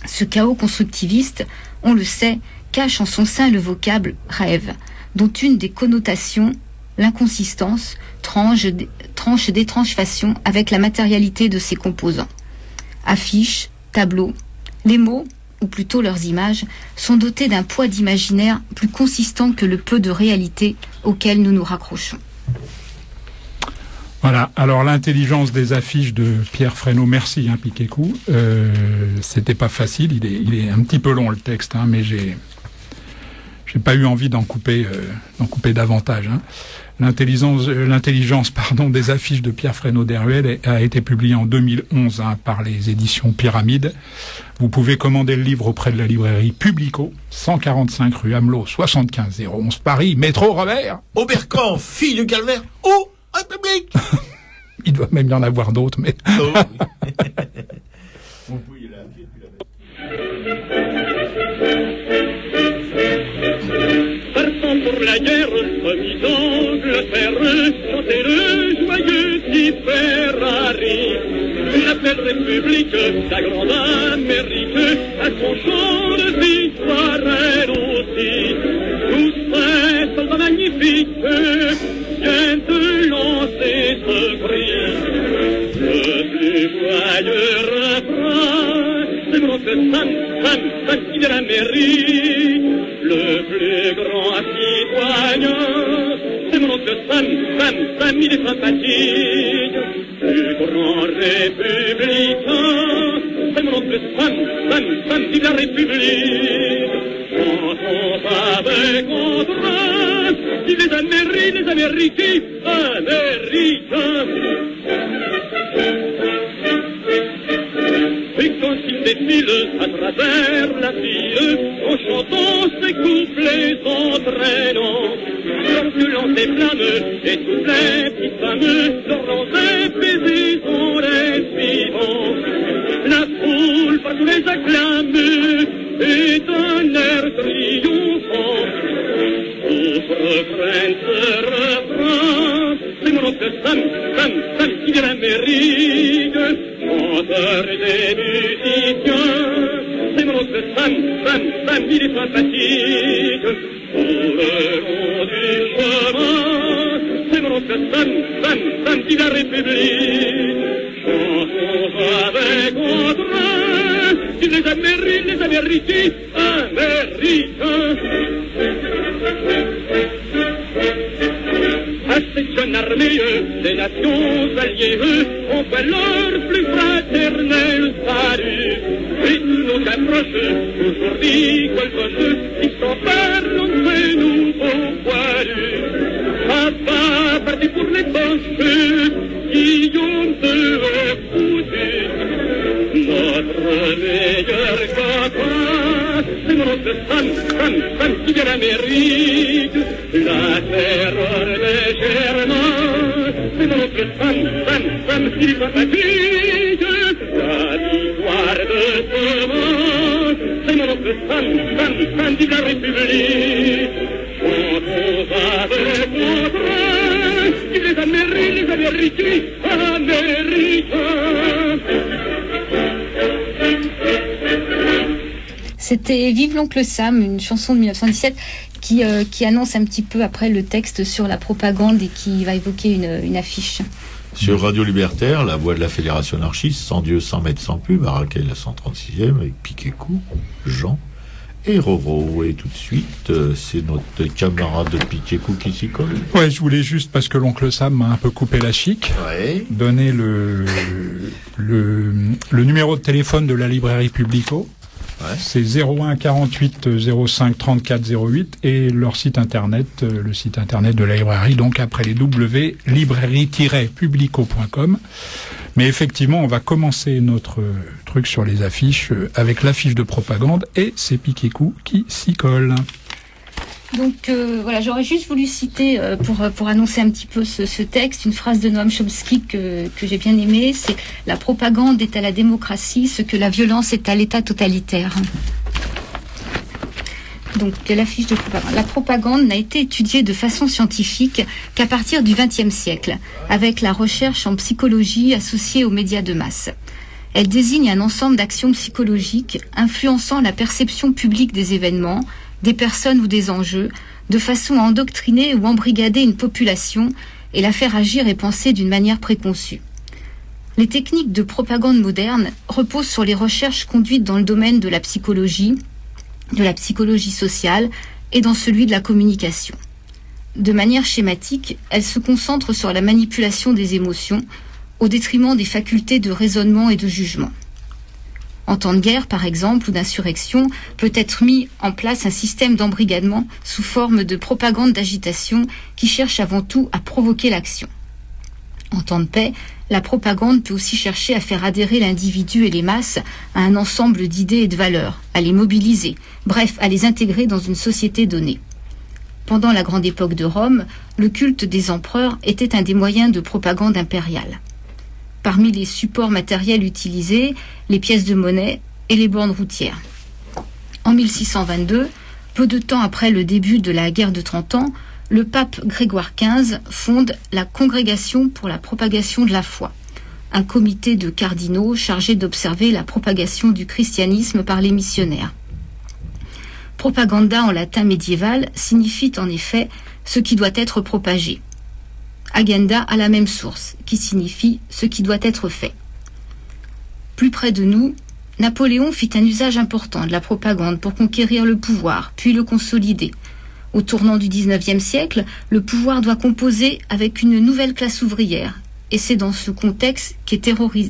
Speaker 3: Ce chaos constructiviste, on le sait, cache en son sein le vocable « rêve », dont une des connotations, l'inconsistance, tranche d'étrange façon avec la matérialité de ses composants. Affiches, tableaux, les mots, ou plutôt leurs images, sont dotés d'un poids d'imaginaire plus consistant que le peu de réalité auquel nous nous raccrochons.
Speaker 2: Voilà, alors l'intelligence des affiches de Pierre Fresneau, merci Piquet-Cou. C'était pas facile, il est un petit peu long le texte, mais j'ai pas eu envie d'en couper davantage. L'intelligence des affiches de Pierre Fresneau d'Heruel a été publiée en 2011 par les éditions Pyramide. Vous pouvez commander le livre auprès de la librairie Publico, 145 rue Amelot, 75 011 Paris, métro Robert.
Speaker 1: Aubercamp, fille du calvaire, ou République.
Speaker 2: Il doit même y en avoir d'autres, mais...
Speaker 1: Oh.
Speaker 7: Partons pour la guerre, remisons le fer, chantez le joyeux petit Ferrari. La belle République, la grande Amérique, à son chant de victoire elle aussi. Tous ces soldats magnifiques viennent de lancer ce cri. Le plus joyeux refrain, c'est mon oncle Sam, qui de l'Amérique. Le plus grand citoyen, c'est mon oncle Sam, il est sympathique. Le grand républicain, c'est mon oncle Sam, vive la République. Chantons avec entrain, vive les Américains, Et quand ils défilent à travers la ville, en chantant ces couplets entraînants, lorsque l'on déflamme et toutes les petites femmes, leurs rangs épaisés sont les suivants. La foule partout les acclame et d'un air triomphant. Tous reprennent ce refrain, c'est mon oncle Sam, qui vient d'Amérique, chanteur des musiciens. C'est mon oncle Sam, il est sympathique. Tout le long du chemin, c'est mon oncle Sam, qui vient de la République. Chantons avec entrain, les Américains, À cette jeune armée des nations alliées, on fait leur plus fraternel salut. Et tous nos approches, aujourd'hui colbonneux, ils s'emparent entre nous au poilu. Papa parti pour les poches, Guillaume de foutu. Notre meilleur copain, c'est mon oncle Sam, qui vient d'Amérique. La terreur des Germains, c'est mon oncle Sam, qui est sympathique. La victoire de ce monde, c'est mon oncle Sam, qui vient de la République. Chantons avec entrain, les Américains,
Speaker 3: C'était Vive l'oncle Sam, une chanson de 1917 qui annonce un petit peu après le texte sur la propagande et qui va évoquer une affiche.
Speaker 1: Sur Radio Libertaire, la voix de la Fédération anarchiste, sans Dieu, sans maître, sans pub, à Raquel, la 136e, avec Piquet-Cou, Jean et Roro. Et tout de suite, c'est notre camarade de Piquet-Cou qui s'y colle.
Speaker 2: Ouais, je voulais juste, parce que l'oncle Sam m'a un peu coupé la chic, donner le numéro de téléphone de la librairie Publico. Ouais. C'est 01 48 05 34 08 et leur site internet, le site internet de la librairie, donc après les W, librairie-publico.com. Mais effectivement, on va commencer notre truc sur les affiches avec l'affiche de propagande et c'est Piquet-Cou qui s'y colle.
Speaker 3: Donc voilà, j'aurais juste voulu citer pour annoncer un petit peu ce texte, une phrase de Noam Chomsky que j'ai bien aimée, c'est « La propagande est à la démocratie ce que la violence est à l'État totalitaire ». Donc la fiche de propagande. La propagande n'a été étudiée de façon scientifique qu'à partir du XXe siècle, avec la recherche en psychologie associée aux médias de masse. Elle désigne un ensemble d'actions psychologiques influençant la perception publique des événements, des personnes ou des enjeux, de façon à endoctriner ou embrigader une population et la faire agir et penser d'une manière préconçue. Les techniques de propagande moderne reposent sur les recherches conduites dans le domaine de la psychologie sociale et dans celui de la communication. De manière schématique, elles se concentrent sur la manipulation des émotions au détriment des facultés de raisonnement et de jugement. En temps de guerre, par exemple, ou d'insurrection, peut être mis en place un système d'embrigadement sous forme de propagande d'agitation qui cherche avant tout à provoquer l'action. En temps de paix, la propagande peut aussi chercher à faire adhérer l'individu et les masses à un ensemble d'idées et de valeurs, à les mobiliser, bref, à les intégrer dans une société donnée. Pendant la grande époque de Rome, le culte des empereurs était un des moyens de propagande impériale. Parmi les supports matériels utilisés, les pièces de monnaie et les bornes routières. En 1622, peu de temps après le début de la guerre de 30 ans, le pape Grégoire XV fonde la Congrégation pour la propagation de la foi, un comité de cardinaux chargé d'observer la propagation du christianisme par les missionnaires. Propaganda en latin médiéval signifie en effet ce qui doit être propagé. Agenda a la même source, qui signifie ce qui doit être fait. Plus près de nous, Napoléon fit un usage important de la propagande pour conquérir le pouvoir, puis le consolider. Au tournant du XIXe siècle, le pouvoir doit composer avec une nouvelle classe ouvrière, et c'est dans ce contexte qu'est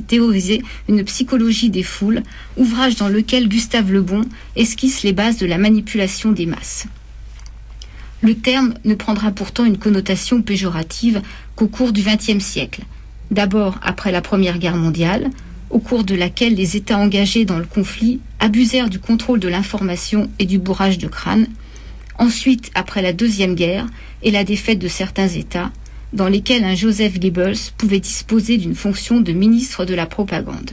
Speaker 3: théorisée une psychologie des foules, ouvrage dans lequel Gustave Le Bon esquisse les bases de la manipulation des masses. Le terme ne prendra pourtant une connotation péjorative qu'au cours du XXe siècle. D'abord après la Première Guerre mondiale, au cours de laquelle les États engagés dans le conflit abusèrent du contrôle de l'information et du bourrage de crâne. Ensuite après la Deuxième Guerre et la défaite de certains États, dans lesquels un Joseph Goebbels pouvait disposer d'une fonction de ministre de la propagande.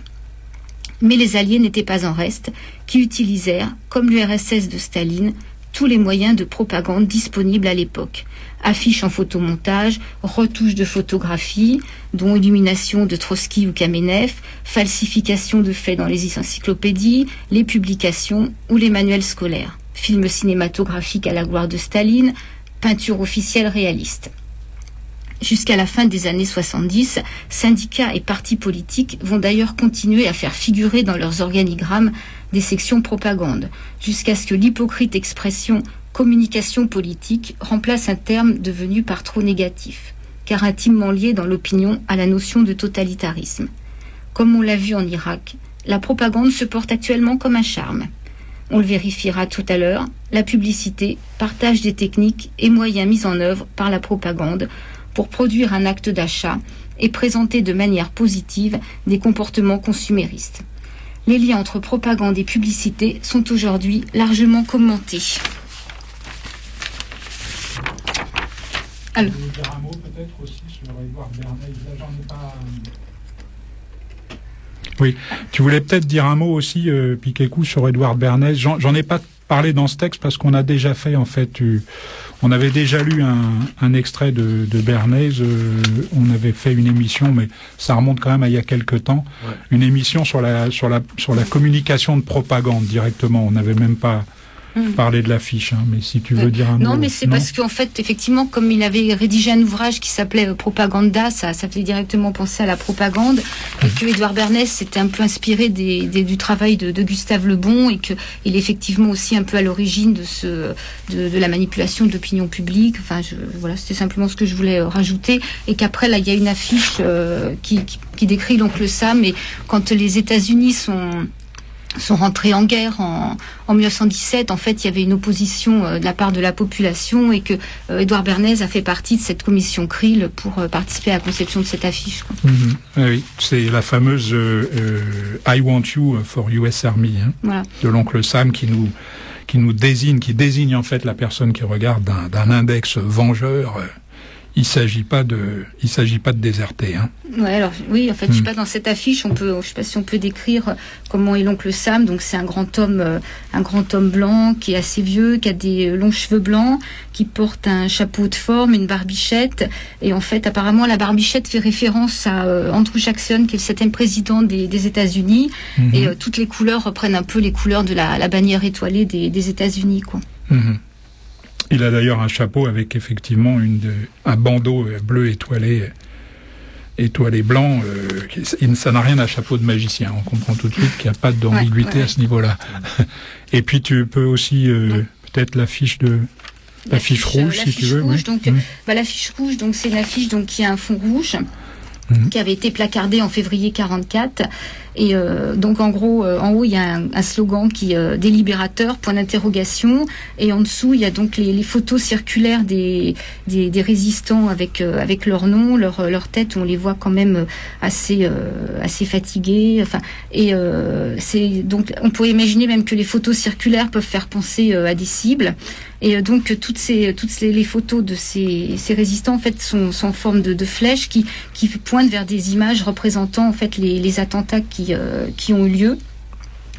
Speaker 3: Mais les Alliés n'étaient pas en reste, qui utilisèrent, comme l'URSS de Staline, tous les moyens de propagande disponibles à l'époque. Affiches en photomontage, retouches de photographie, dont illumination de Trotsky ou Kamenev, falsification de faits dans les encyclopédies, les publications ou les manuels scolaires, films cinématographiques à la gloire de Staline, peinture officielle réaliste. Jusqu'à la fin des années 70, syndicats et partis politiques vont d'ailleurs continuer à faire figurer dans leurs organigrammes des sections propagande, jusqu'à ce que l'hypocrite expression « communication politique » remplace un terme devenu par trop négatif, car intimement lié dans l'opinion à la notion de totalitarisme. Comme on l'a vu en Irak, la propagande se porte actuellement comme un charme. On le vérifiera tout à l'heure, la publicité partage des techniques et moyens mis en œuvre par la propagande pour produire un acte d'achat et présenter de manière positive des comportements consuméristes. Les liens entre propagande et publicité sont aujourd'hui largement commentés.
Speaker 2: Alors. Vous voulez dire un mot peut-être aussi sur Édouard Bernays, là j'en ai pas... Oui, tu voulais peut-être dire un mot aussi, Piquet-Coup, sur Édouard Bernays. J'en ai pas parlé dans ce texte parce qu'on a déjà fait, en fait, on avait déjà lu un extrait de Bernays, on avait fait une émission, mais ça remonte quand même à il y a quelque temps, ouais. Une émission sur la communication de propagande directement, on n'avait même pas parlé de l'affiche, hein, mais si tu veux dire un mot...
Speaker 3: Non, mais c'est parce qu'en fait, effectivement, comme il avait rédigé un ouvrage qui s'appelait Propaganda, ça fait directement penser à la propagande, et que Édouard Bernays s'était un peu inspiré du travail de Gustave Le Bon, et qu'il est effectivement aussi un peu à l'origine de la manipulation de l'opinion publique. Enfin, voilà, c'était simplement ce que je voulais rajouter, et qu'après, là, il y a une affiche qui décrit l'oncle Sam, et quand les États-Unis sont rentrés en guerre en 1917. En fait, il y avait une opposition de la part de la population et que Édouard Bernays a fait partie de cette commission Krill pour participer à la conception de cette affiche. Quoi.
Speaker 2: Oui, c'est la fameuse I Want You for US Army, hein, voilà. De l'oncle Sam qui qui désigne en fait la personne qui regarde d'un index vengeur. Il s'agit pas de déserter, hein.
Speaker 3: Ouais, alors oui, en fait, je sais pas, dans cette affiche, je sais pas si on peut décrire comment est l'oncle Sam. Donc c'est un grand homme blanc qui est assez vieux, qui a des longs cheveux blancs, qui porte un chapeau de forme, une barbichette. Et en fait, apparemment, la barbichette fait référence à Andrew Jackson, qui est le 7e président des États-Unis. Et toutes les couleurs reprennent un peu les couleurs de la bannière étoilée des États-Unis, quoi.
Speaker 2: Il a d'ailleurs un chapeau avec effectivement un bandeau bleu étoilé blanc. Ça n'a rien d'un chapeau de magicien. On comprend tout de suite qu'il n'y a pas d'ambiguïté à ce niveau-là. Et puis tu peux aussi peut-être l'affiche rouge, si tu veux.
Speaker 3: Rouge, donc, l'affiche rouge, donc c'est une affiche donc qui a un fond rouge. Qui avait été placardée en février 44. Et donc en gros, en haut il y a un slogan qui des libérateurs, point d'interrogation, et en dessous il y a donc les photos circulaires des résistants avec leur nom, leur tête, où on les voit quand même assez fatigués. Enfin, et c'est donc on pourrait imaginer même que les photos circulaires peuvent faire penser à des cibles. Et donc toutes les photos de ces résistants en fait sont en forme de flèches qui pointent vers des images représentant en fait les attentats qui ont eu lieu.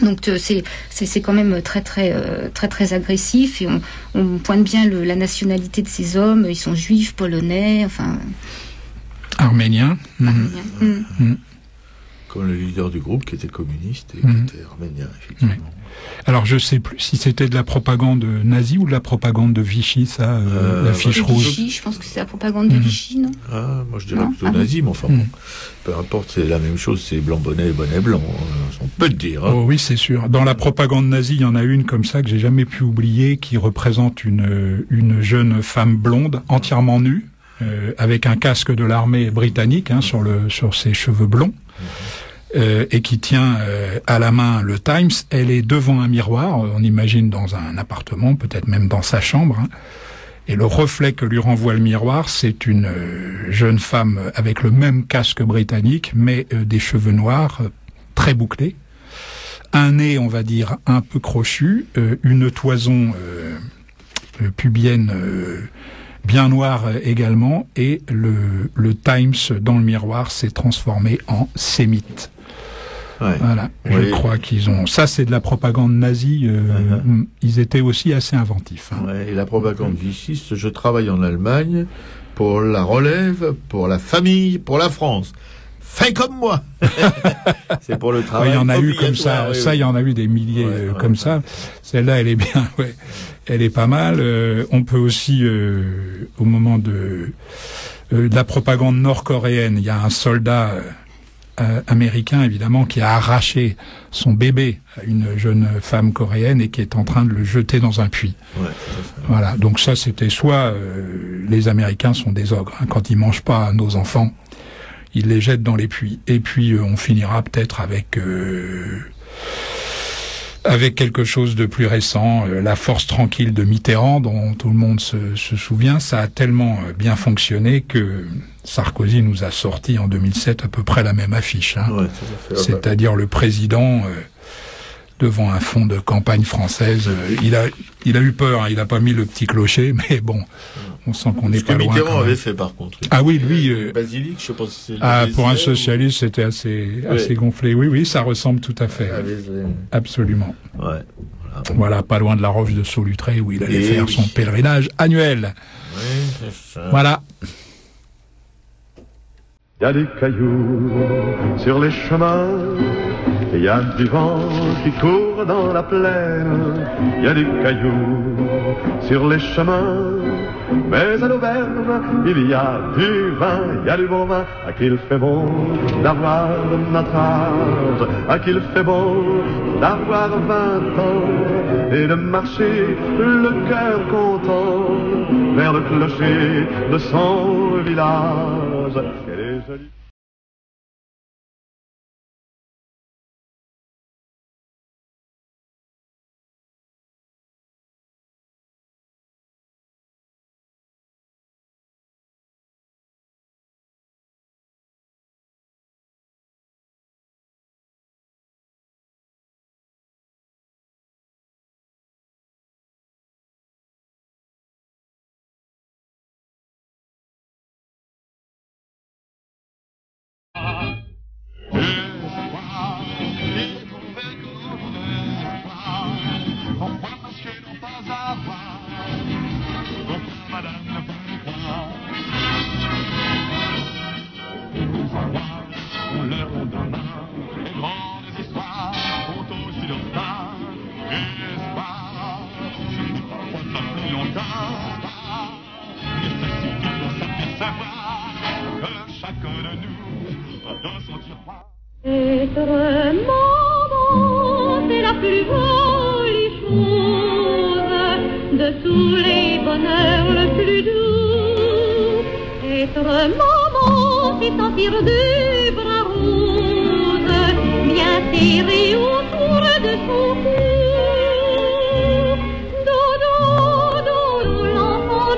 Speaker 3: Donc c'est quand même très agressif, et on pointe bien la nationalité de ces hommes. Ils sont juifs, polonais, enfin
Speaker 2: arméniens.
Speaker 1: Comme le leader du groupe qui était communiste et qui était arménien, effectivement.
Speaker 2: Alors je sais plus si c'était de la propagande nazie ou de la propagande de Vichy, ça, l'affiche rouge.
Speaker 3: Vichy, je pense que c'est la propagande de Vichy, non?
Speaker 1: Moi je dirais plutôt nazie, mais enfin bon, peu importe, c'est la même chose, c'est blanc bonnet blanc, on peut le dire. Hein.
Speaker 2: Oh oui, c'est sûr. Dans la propagande nazie, il y en a une comme ça que j'ai jamais pu oublier, qui représente une jeune femme blonde, entièrement nue, avec un casque de l'armée britannique sur ses cheveux blonds. Et qui tient à la main le Times. Elle est devant un miroir, on imagine dans un appartement, peut-être même dans sa chambre, hein. Et le reflet que lui renvoie le miroir, c'est une jeune femme avec le même casque britannique, mais des cheveux noirs, très bouclés, un nez, on va dire, un peu crochu, une toison pubienne bien noire également, et le Times dans le miroir s'est transformé en sémite.
Speaker 1: Ouais.
Speaker 2: Voilà, je crois qu'ils ont... Ça, c'est de la propagande nazie. Ils étaient aussi assez inventifs. Hein.
Speaker 1: Ouais, et la propagande vichiste, je travaille en Allemagne pour la relève, pour la famille, pour la France. Fais comme moi. C'est pour le travail.
Speaker 2: Il y en a eu comme ça. Il y en a eu des milliers comme ça. Celle-là, elle est bien. Ouais, elle est pas mal. On peut aussi, au moment de la propagande nord-coréenne, il y a un soldat américain, évidemment, qui a arraché son bébé à une jeune femme coréenne et qui est en train de le jeter dans un puits.
Speaker 1: Ouais,
Speaker 2: voilà. Donc ça, c'était soit les Américains sont des ogres, hein, quand ils mangent pas nos enfants, ils les jettent dans les puits. Et puis on finira peut-être avec quelque chose de plus récent, la force tranquille de Mitterrand, dont tout le monde se souvient. Ça a tellement bien fonctionné que Sarkozy nous a sorti en 2007 à peu près la même affiche. Hein.
Speaker 1: Ouais,
Speaker 2: c'est-à-dire le président devant un fond de campagne française. Il a eu peur, hein, il n'a pas mis le petit clocher, mais bon, on sent qu'on n'est pas loin.
Speaker 1: Ce que Mitterrand avait fait par contre.
Speaker 2: Ah oui, lui...
Speaker 1: Basilic, je sais pas si c'est...
Speaker 2: pour un socialiste, c'était assez gonflé. Oui, ça ressemble tout à fait. Absolument.
Speaker 1: Ouais.
Speaker 2: Voilà, pas loin de la Roche de Solutré où il allait faire son pèlerinage annuel.
Speaker 1: Oui, c'est ça.
Speaker 2: Voilà.
Speaker 8: Il y a des cailloux sur les chemins, il y a du vent qui court dans la plaine. Il y a des cailloux sur les chemins, mais à l'auberge il y a du vin, il y a du bon vin. À qu'il fait bon d'avoir notre âge, à qu'il fait bon d'avoir 20 ans et de marcher le cœur content vers le clocher de son village. Elle est jolie. chemins, les grandes histoires ont aussi leur part. Espoir, c'est parfois ça plus longtemps. Mais ceci qu'il faut s'apercevoir que chacun de nous a dans son tiroir.
Speaker 7: Être maman, c'est la plus jolie chose de tous les bonheurs le plus doux. Être maman, c'est sentir des bras roses bien serrés autour de son cou. Dodo, dodo, l'enfant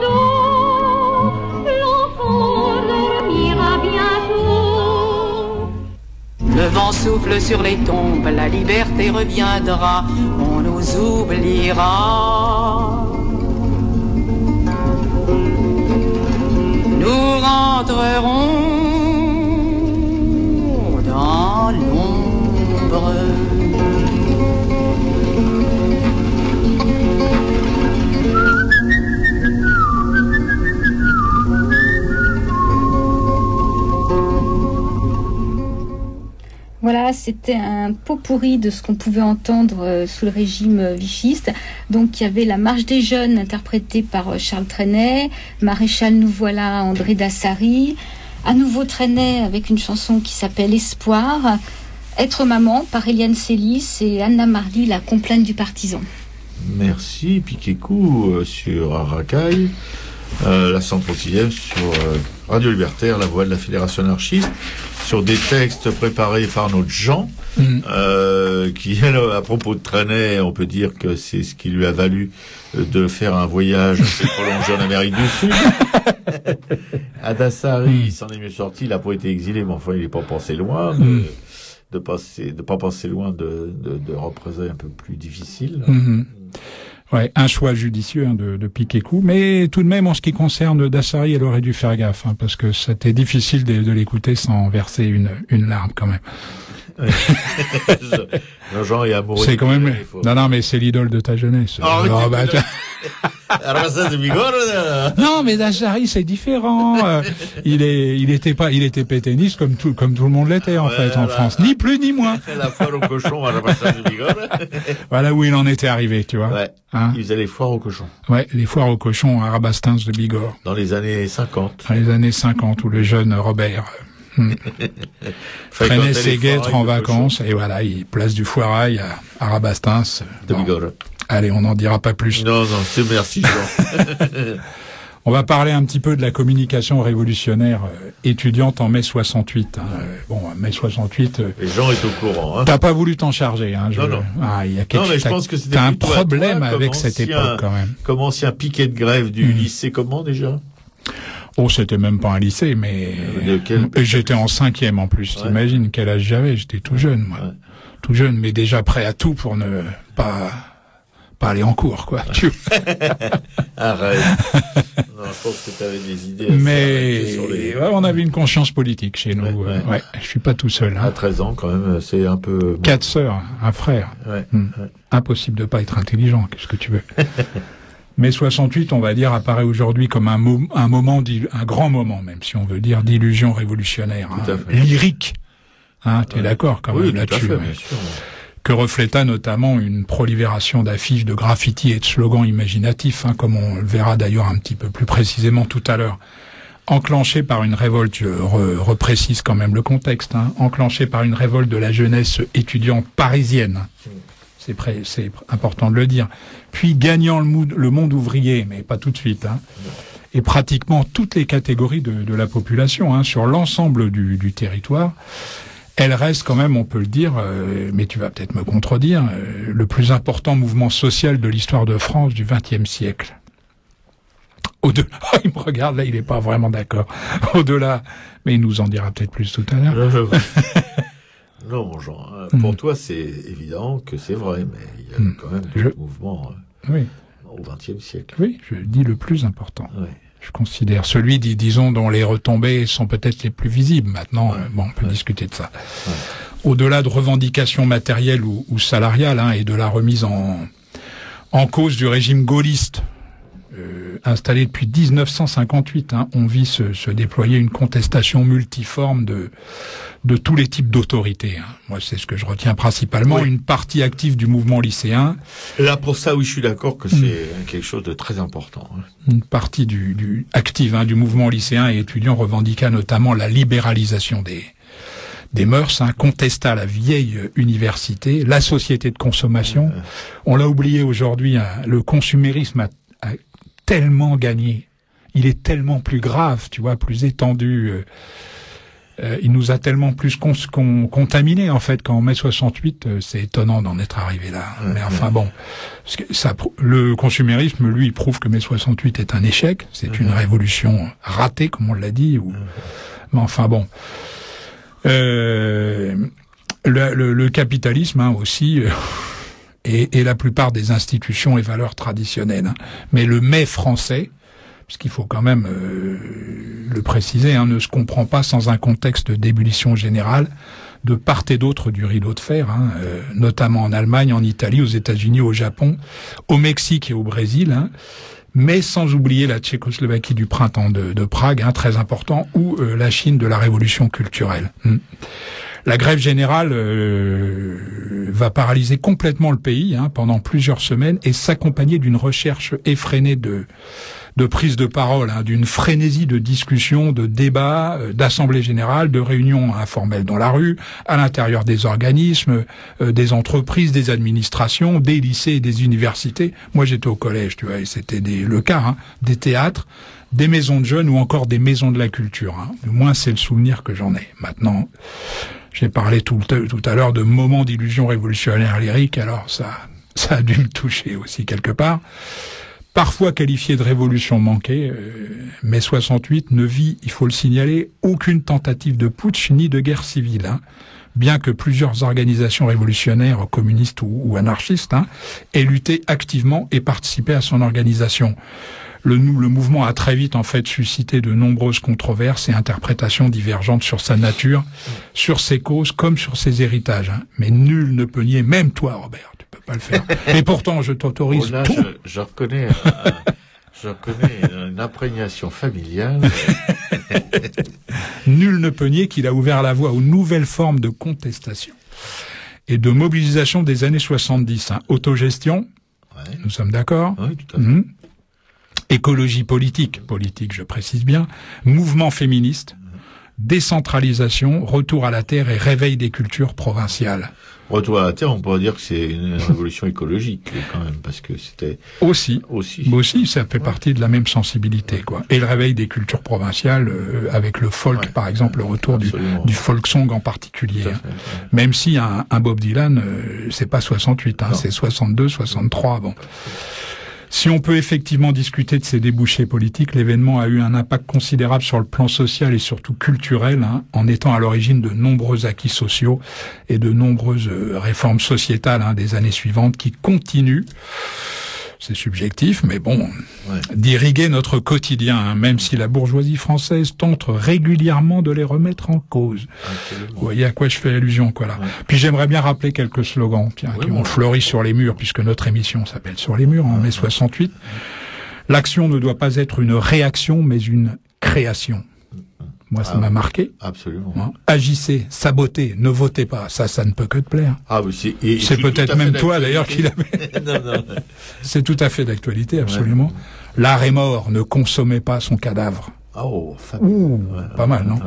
Speaker 7: dormira bientôt.
Speaker 9: Le vent souffle sur les tombes, la liberté reviendra, on nous oubliera. Nous rentrerons dans l'ombre.
Speaker 3: Voilà, c'était un pot pourri de ce qu'on pouvait entendre sous le régime vichiste. Donc il y avait la Marche des Jeunes interprétée par Charles Trenet, Maréchal nous voilà André Dassary, à nouveau Trenet avec une chanson qui s'appelle Espoir, Être maman par Eliane Sélis et Anna Marly, La complainte du partisan.
Speaker 1: Merci, Piquet-Coup sur Arakaï, la 136e sur Radio Libertaire, la voix de la Fédération anarchiste, sur des textes préparés par notre Jean, qui, à propos de Trenet, on peut dire que c'est ce qui lui a valu de faire un voyage assez prolongé en Amérique du Sud. À Dassary, il s'en est mieux sorti, il n'a pas été exilé, mais enfin, il n'est pas passé loin de pas passer loin de représailles un peu plus difficiles.
Speaker 2: Ouais, un choix judicieux de Piquet-Coup, mais tout de même en ce qui concerne Dassary, elle aurait dû faire gaffe, parce que c'était difficile de l'écouter sans verser une larme quand même.
Speaker 1: Jean est amoureux.
Speaker 2: C'est quand même. Non, mais c'est l'idole de ta jeunesse. Non, mais Dassary, c'est différent. Il était pétainiste comme tout le monde l'était en fait en France, ni plus ni moins.
Speaker 1: La foire au cochon à Rabastens de Bigorre.
Speaker 2: Voilà où il en était arrivé, tu vois.
Speaker 1: Ouais. Il faisait les foires au cochon.
Speaker 2: Ouais, les foires au cochon à Rabastens de Bigorre.
Speaker 1: Dans les années 50.
Speaker 2: Dans les années 50, où le jeune Robert prenait ses guêtres en vacances et voilà, il place du foirail à Rabastens.
Speaker 1: De Bigorre.
Speaker 2: Allez, on n'en dira pas plus.
Speaker 1: Non, c'est merci, Jean.
Speaker 2: On va parler un petit peu de la communication révolutionnaire étudiante en mai 68. Mai 68.
Speaker 1: Et Jean est au courant.
Speaker 2: T'as pas voulu t'en charger,
Speaker 1: Non.
Speaker 2: Il y a quelque chose.
Speaker 1: Mais je pense que c'était
Speaker 2: un problème avec cette époque quand même.
Speaker 1: Comme ancien piquet de grève du lycée, comment déjà?
Speaker 2: Oh, c'était même pas un lycée, mais j'étais en 5e en plus. Ouais. T'imagines quel âge j'avais? J'étais tout jeune, moi. Ouais. Tout jeune, mais déjà prêt à tout pour ne pas aller en cours, quoi.
Speaker 1: Arrête. Non, je pense que t'avais des idées.
Speaker 2: Mais on avait une conscience politique chez nous. Ouais. Je suis pas tout seul.
Speaker 1: À 13 ans, quand même, c'est un peu.
Speaker 2: 4 sœurs, un frère. Impossible de pas être intelligent. Qu'est-ce que tu veux? Mai 68, on va dire, apparaît aujourd'hui comme un moment, un grand moment, même si on veut dire, d'illusion révolutionnaire, lyrique. T'es d'accord quand même là-dessus?
Speaker 1: Bien sûr.
Speaker 2: Que refléta notamment une prolifération d'affiches, de graffitis et de slogans imaginatifs, comme on le verra d'ailleurs un petit peu plus précisément tout à l'heure. Enclenché par une révolte, je reprécise quand même le contexte, enclenché par une révolte de la jeunesse étudiante parisienne. C'est important de le dire. Puis gagnant le monde ouvrier, mais pas tout de suite, et pratiquement toutes les catégories de la population, sur l'ensemble du territoire. Elle reste quand même, on peut le dire, mais tu vas peut-être me contredire, le plus important mouvement social de l'histoire de France du XXe siècle. Au-delà, il me regarde là, il n'est pas vraiment d'accord. Au-delà, mais il nous en dira peut-être plus tout à l'heure.
Speaker 1: Non, Jean, pour toi, c'est évident que c'est vrai, mais il y a quand même des mouvements au XXe siècle.
Speaker 2: Oui, je dis le plus important.
Speaker 1: Oui.
Speaker 2: Je considère celui, disons, dont les retombées sont peut-être les plus visibles. Maintenant, on peut discuter de ça. Ouais. Au-delà de revendications matérielles ou salariales, et de la remise en cause du régime gaulliste, installé depuis 1958. Hein, on vit se déployer une contestation multiforme de tous les types d'autorités. Hein. Moi, c'est ce que je retiens principalement. Oui. Une partie active du mouvement lycéen.
Speaker 1: Là, pour ça, oui, je suis d'accord que c'est quelque chose de très important. Hein.
Speaker 2: Une partie active du mouvement lycéen et étudiant revendiqua notamment la libéralisation des mœurs, hein, contesta la vieille université, la société de consommation. On l'a oublié aujourd'hui, hein, le consumérisme a tellement gagné. Il est tellement plus grave, tu vois, plus étendu. Il nous a tellement plus contaminés, en fait, qu'en mai 68, c'est étonnant d'en être arrivé là. Mais enfin bon, le consumérisme, lui, prouve que mai 68 est un échec. C'est une révolution ratée, comme on l'a dit. Mais enfin bon. Le capitalisme aussi et la plupart des institutions et valeurs traditionnelles. Hein. Mais le mai français, puisqu'il faut quand même le préciser, hein, ne se comprend pas sans un contexte d'ébullition générale de part et d'autre du rideau de fer, hein, notamment en Allemagne, en Italie, aux États-Unis, au Japon, au Mexique et au Brésil, hein, mais sans oublier la Tchécoslovaquie du printemps de Prague, hein, très important, ou la Chine de la révolution culturelle. La grève générale va paralyser complètement le pays pendant plusieurs semaines et s'accompagner d'une recherche effrénée de prise de parole, d'une frénésie de discussions, de débats, d'assemblées générales, de réunions informelles dans la rue, à l'intérieur des organismes, des entreprises, des administrations, des lycées et des universités. Moi, j'étais au collège, tu vois, et c'était le cas, des théâtres, des maisons de jeunes ou encore des maisons de la culture. Du moins, c'est le souvenir que j'en ai. Maintenant, j'ai parlé tout à l'heure de moments d'illusion révolutionnaire lyrique, alors ça a dû me toucher aussi quelque part. Parfois qualifié de révolution manquée, mai 68 ne vit, il faut le signaler, aucune tentative de putsch ni de guerre civile, bien que plusieurs organisations révolutionnaires, communistes ou anarchistes, aient lutté activement et participé à son organisation. Le mouvement a très vite en fait suscité de nombreuses controverses et interprétations divergentes sur sa nature, sur ses causes comme sur ses héritages. Mais nul ne peut nier, même toi Robert, tu peux pas le faire. Et pourtant je t'autorise
Speaker 1: là,
Speaker 2: tout.
Speaker 1: Je reconnais une imprégnation familiale.
Speaker 2: Nul ne peut nier qu'il a ouvert la voie aux nouvelles formes de contestation et de mobilisation des années 70. Autogestion, nous sommes d'accord.
Speaker 1: Oui, tout à fait.
Speaker 2: Écologie politique, je précise bien, mouvement féministe, décentralisation, retour à la terre et réveil des cultures provinciales.
Speaker 1: Retour à la terre, on pourrait dire que c'est une révolution écologique quand même, parce que c'était
Speaker 2: aussi, ça fait partie de la même sensibilité, quoi. Et le réveil des cultures provinciales avec le folk, par exemple, le retour du folk song en particulier. Même si un Bob Dylan, c'est pas 68, c'est 62, 63, bon. Si on peut effectivement discuter de ces débouchés politiques, l'événement a eu un impact considérable sur le plan social et surtout culturel, en étant à l'origine de nombreux acquis sociaux et de nombreuses réformes sociétales des années suivantes qui continuent, c'est subjectif, mais bon, d'irriguer notre quotidien, même si la bourgeoisie française tente régulièrement de les remettre en cause. Absolument. Vous voyez à quoi je fais allusion, quoi, là. Puis j'aimerais bien rappeler quelques slogans, qui ont fleuri sur les murs, puisque notre émission s'appelle Sur les murs, en mai 68. L'action ne doit pas être une réaction, mais une création. Moi, ça m'a marqué.
Speaker 1: Absolument.
Speaker 2: Agissez, sabotez, ne votez pas. Ça ne peut que te plaire. C'est peut-être même toi, d'ailleurs, qui l'avait. Non. C'est tout à fait d'actualité, absolument. Ouais. L'art est mort, ne consommez pas son cadavre. Pas mal, non?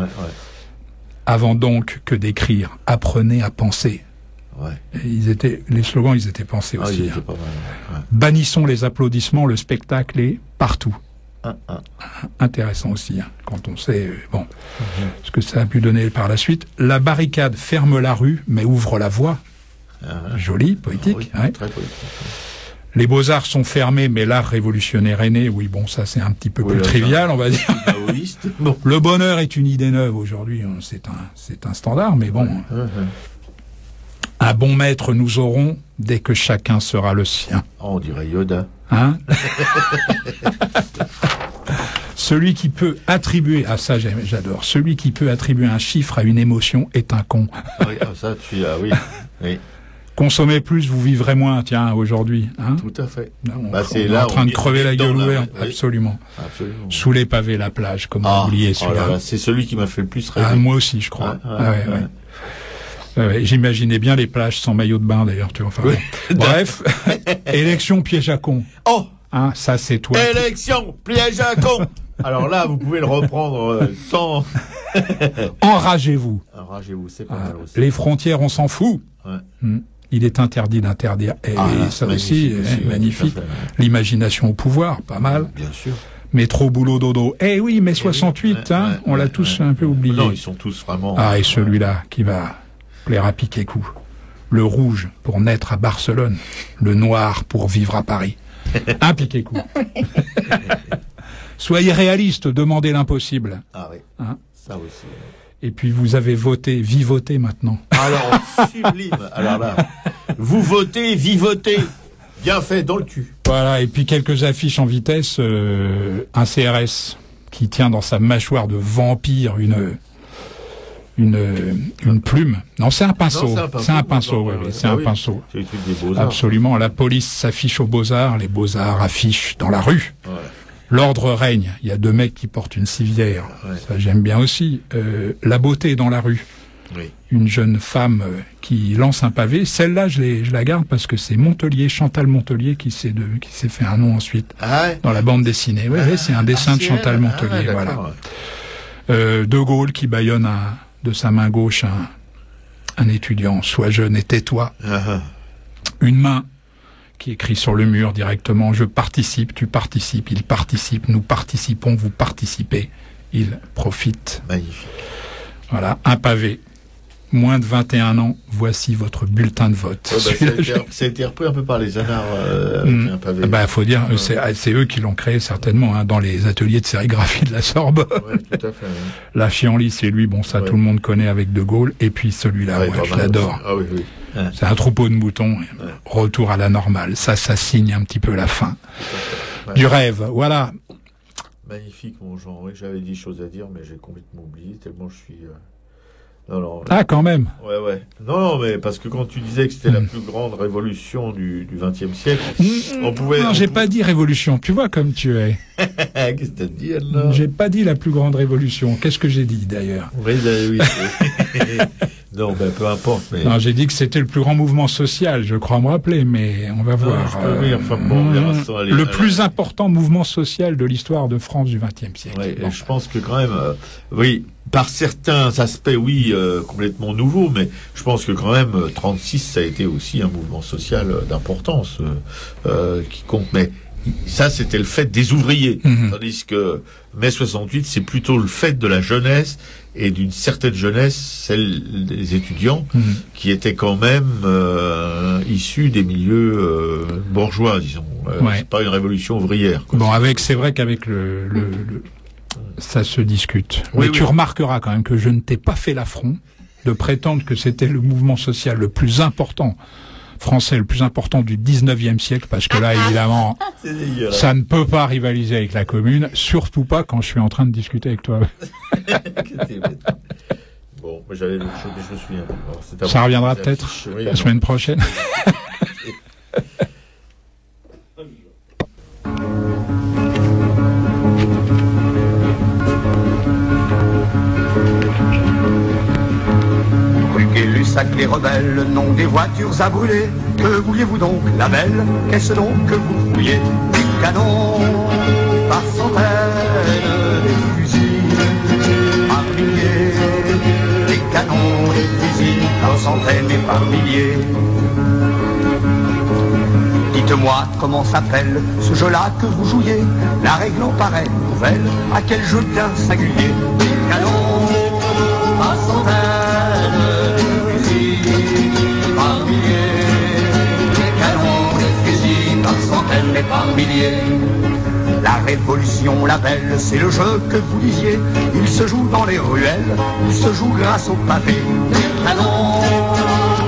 Speaker 2: Avant donc que d'écrire, apprenez à penser. Les slogans, ils étaient pensés aussi.
Speaker 1: Ils étaient pas mal,
Speaker 2: Bannissons les applaudissements, le spectacle est partout. Intéressant aussi, quand on sait ce que ça a pu donner par la suite. La barricade ferme la rue, mais ouvre la voie. Joli, poétique.
Speaker 1: Très poétique.
Speaker 2: Les beaux-arts sont fermés, mais l'art révolutionnaire est né. Oui, bon, ça c'est un petit peu plus trivial, on va dire. Le bonheur est une idée neuve aujourd'hui. C'est un standard, mais bon. Un bon maître nous aurons dès que chacun sera le sien.
Speaker 1: On dirait Yoda.
Speaker 2: Celui qui peut attribuer, ça j'adore, celui qui peut attribuer un chiffre à une émotion est un con.
Speaker 1: Oui.
Speaker 2: Consommez plus, vous vivrez moins, tiens, aujourd'hui. Hein,
Speaker 1: tout à fait.
Speaker 2: Là, on
Speaker 1: c'est
Speaker 2: est
Speaker 1: là,
Speaker 2: en train de crever la gueule ouverte.
Speaker 1: Oui.
Speaker 2: Absolument.
Speaker 1: Absolument.
Speaker 2: Sous les pavés, la plage, comme vous oubliez celui-là.
Speaker 1: Là, c'est celui qui m'a fait le plus rêver.
Speaker 2: Ah, moi aussi, je crois. J'imaginais bien les plages sans maillot de bain, d'ailleurs. Tu vois, enfin, bref, élection piège à con.
Speaker 1: Oh,
Speaker 2: hein, ça c'est toi.
Speaker 1: Élection piège à con. Alors là, vous pouvez le reprendre sans.
Speaker 2: Enragez-vous.
Speaker 1: Enragez-vous, c'est pas mal aussi.
Speaker 2: Les frontières, on s'en fout.
Speaker 1: Ouais.
Speaker 2: Il est interdit d'interdire. Et ça aussi, magnifique. L'imagination au pouvoir, pas mal.
Speaker 1: Bien sûr.
Speaker 2: Métro, boulot, dodo. Oui, mais 68, on l'a tous un peu oublié.
Speaker 1: Non, ils sont tous vraiment.
Speaker 2: Et celui-là qui va plaire à Piquet-Cou. Le rouge pour naître à Barcelone. Le noir pour vivre à Paris. Un Piquet-Cou. Soyez réaliste, demandez l'impossible.
Speaker 1: Ah oui.
Speaker 2: Hein,
Speaker 1: ça aussi.
Speaker 2: Et puis vous avez voté, vivotez maintenant.
Speaker 1: Alors, sublime. Alors là, vous votez, vivotez. Bien fait, dans le cul.
Speaker 2: Voilà, et puis quelques affiches en vitesse. Un CRS qui tient dans sa mâchoire de vampire une plume. Non, c'est un pinceau. C'est un pinceau, c'est un pinceau.
Speaker 1: C'est le truc des Beaux-Arts.
Speaker 2: Absolument. La police s'affiche aux Beaux-Arts, les Beaux-Arts affichent dans la rue. Ouais. L'ordre règne. Il y a 2 mecs qui portent une civière. Ouais. Ça, j'aime bien aussi. La beauté dans la rue.
Speaker 1: Oui.
Speaker 2: Une jeune femme qui lance un pavé. Celle-là, je la garde parce que c'est Montelier, Chantal Montelier, qui s'est fait un nom ensuite dans la bande dessinée. Oui, c'est un dessin de Chantal Montelier. Voilà. De Gaulle qui bâillonne de sa main gauche un étudiant. Sois jeune et tais-toi. Une main qui écrit sur le mur directement, je participe, tu participes, il participe, nous participons, vous participez, il profite.
Speaker 1: Magnifique.
Speaker 2: Voilà, un pavé. Moins de 21 ans, voici votre bulletin de vote.
Speaker 1: Ça a été repris un peu par les anards avec un pavé.
Speaker 2: Faut dire, c'est eux qui l'ont créé certainement, dans les ateliers de sérigraphie de la Sorbonne.
Speaker 1: Ouais, tout à fait.
Speaker 2: La Chienlit, c'est lui, bon ça tout le monde connaît avec De Gaulle, et puis celui-là, je l'adore.
Speaker 1: Ah oui, oui.
Speaker 2: C'est un troupeau de moutons, retour à la normale. Ça signe un petit peu la fin du rêve. Voilà.
Speaker 1: Magnifique, mon Jean. Oui, j'avais 10 choses à dire, mais j'ai complètement oublié, tellement je suis... Non,
Speaker 2: quand même.
Speaker 1: Ouais. Non, mais parce que quand tu disais que c'était la plus grande révolution du XXe siècle, on pouvait...
Speaker 2: Non, j'ai pas dit révolution. Tu vois comme tu es.
Speaker 1: Qu'est-ce que t'as dit, alors?
Speaker 2: J'ai pas dit la plus grande révolution. Qu'est-ce que j'ai dit, d'ailleurs?
Speaker 1: Oui. Non, peu importe. Mais...
Speaker 2: Non, j'ai dit que c'était le plus grand mouvement social, je crois me rappeler, mais on va voir. Le plus important mouvement social de l'histoire de France du XXe siècle.
Speaker 1: Oui, bon. Je pense que quand même, par certains aspects, complètement nouveaux, mais je pense que quand même, 36, ça a été aussi un mouvement social d'importance qui compte. Mais ça, c'était le fait des ouvriers. Tandis que mai 68, c'est plutôt le fait de la jeunesse, et d'une certaine jeunesse, celle des étudiants, qui étaient quand même issus des milieux bourgeois, disons. C'est pas une révolution ouvrière. Quoi.
Speaker 2: Bon, c'est vrai qu'avec ça se discute. Mais tu remarqueras quand même que je ne t'ai pas fait l'affront de prétendre que c'était le mouvement social le plus important français, le plus important du 19e siècle, parce que là, évidemment, ça ne peut pas rivaliser avec la Commune, surtout pas quand je suis en train de discuter avec toi.
Speaker 1: Bon, j'avais le chose, je me souviens.
Speaker 2: Ça reviendra peut-être la semaine prochaine.
Speaker 10: Sac les rebelles, le nom des voitures à brûler. Que vouliez-vous donc, la belle? Qu'est-ce donc que vous fouillez? Des canons par centaines, des fusils par milliers. Des canons, des fusils par centaines et par milliers. Dites-moi comment s'appelle ce jeu-là que vous jouiez, la règle en pareille nouvelle, à quel jeu bien singulier. Des canons par centaines. Et par milliers. La révolution, la belle, c'est le jeu que vous disiez. Il se joue dans les ruelles, il se joue grâce au pavé. Des canons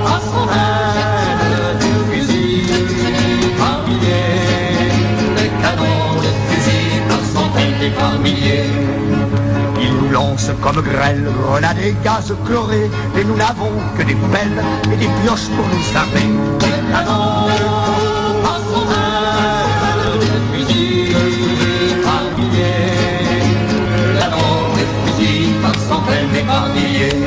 Speaker 10: à centaines, des fusils par milliers. Des canons, des fusils par centaines et par milliers. Ils nous lancent comme grêle, grenades et gaz chlorés. Et nous n'avons que des pelles et des pioches pour nous armer. Des canons par centaines, des fusils par milliers. Des canons, des fusils par centaines et par milliers.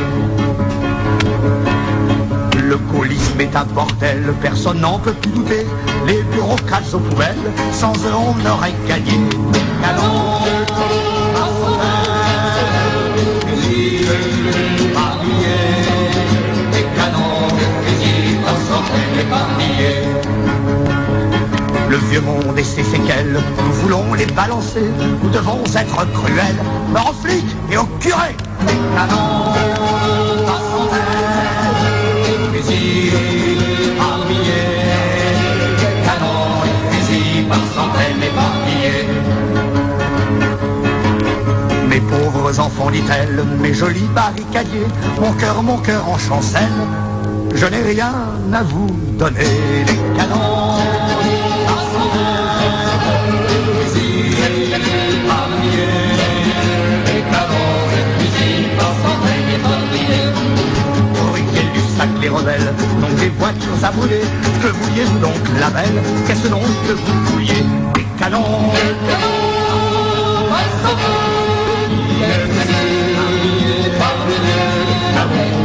Speaker 10: Le gaullisme est un bordel, personne n'en peut plus douter. Les bureaucrates aux poubelles, sans eux on aurait gagné. Des canons par centaines, des fusils par milliers. Des canons, des fusils par centaines et par milliers. Le vieux monde et ses séquelles, nous voulons les balancer. Nous devons être cruels, mort aux flics et aux curés. Des canons par centaines, des fusils par milliers. Des canons et des fusils par centaines et par milliers. Mes pauvres enfants, dit-elle, mes jolis barricadiers, mon cœur en chancelle, je n'ai rien à vous donner. Des canons par centaines, des fusils par milliers. Des canons et des fusils par centaines et par milliers. Auriquel du sac les rebelles, donc des voitures à brûler. Que vouliez-vous donc, la belle? Qu'est-ce donc que vous vouliez? Des canons par centaines, des fusils par milliers. Des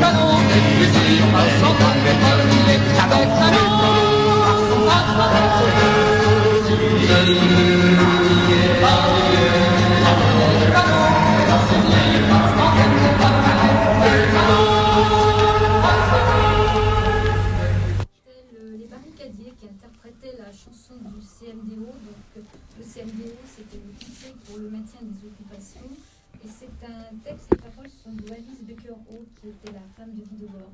Speaker 10: canons, des fusils par centaines et par milliers. Des canons par centaines, des fusils par milliers.
Speaker 3: Les barricadiers qui interprétaient la chanson du CMDO. Donc, le CMDO, c'était le Conseil pour le maintien des occupations. Et c'est un texte, les paroles sont de Alice Becker-Haut, qui était la femme de Guy Debord.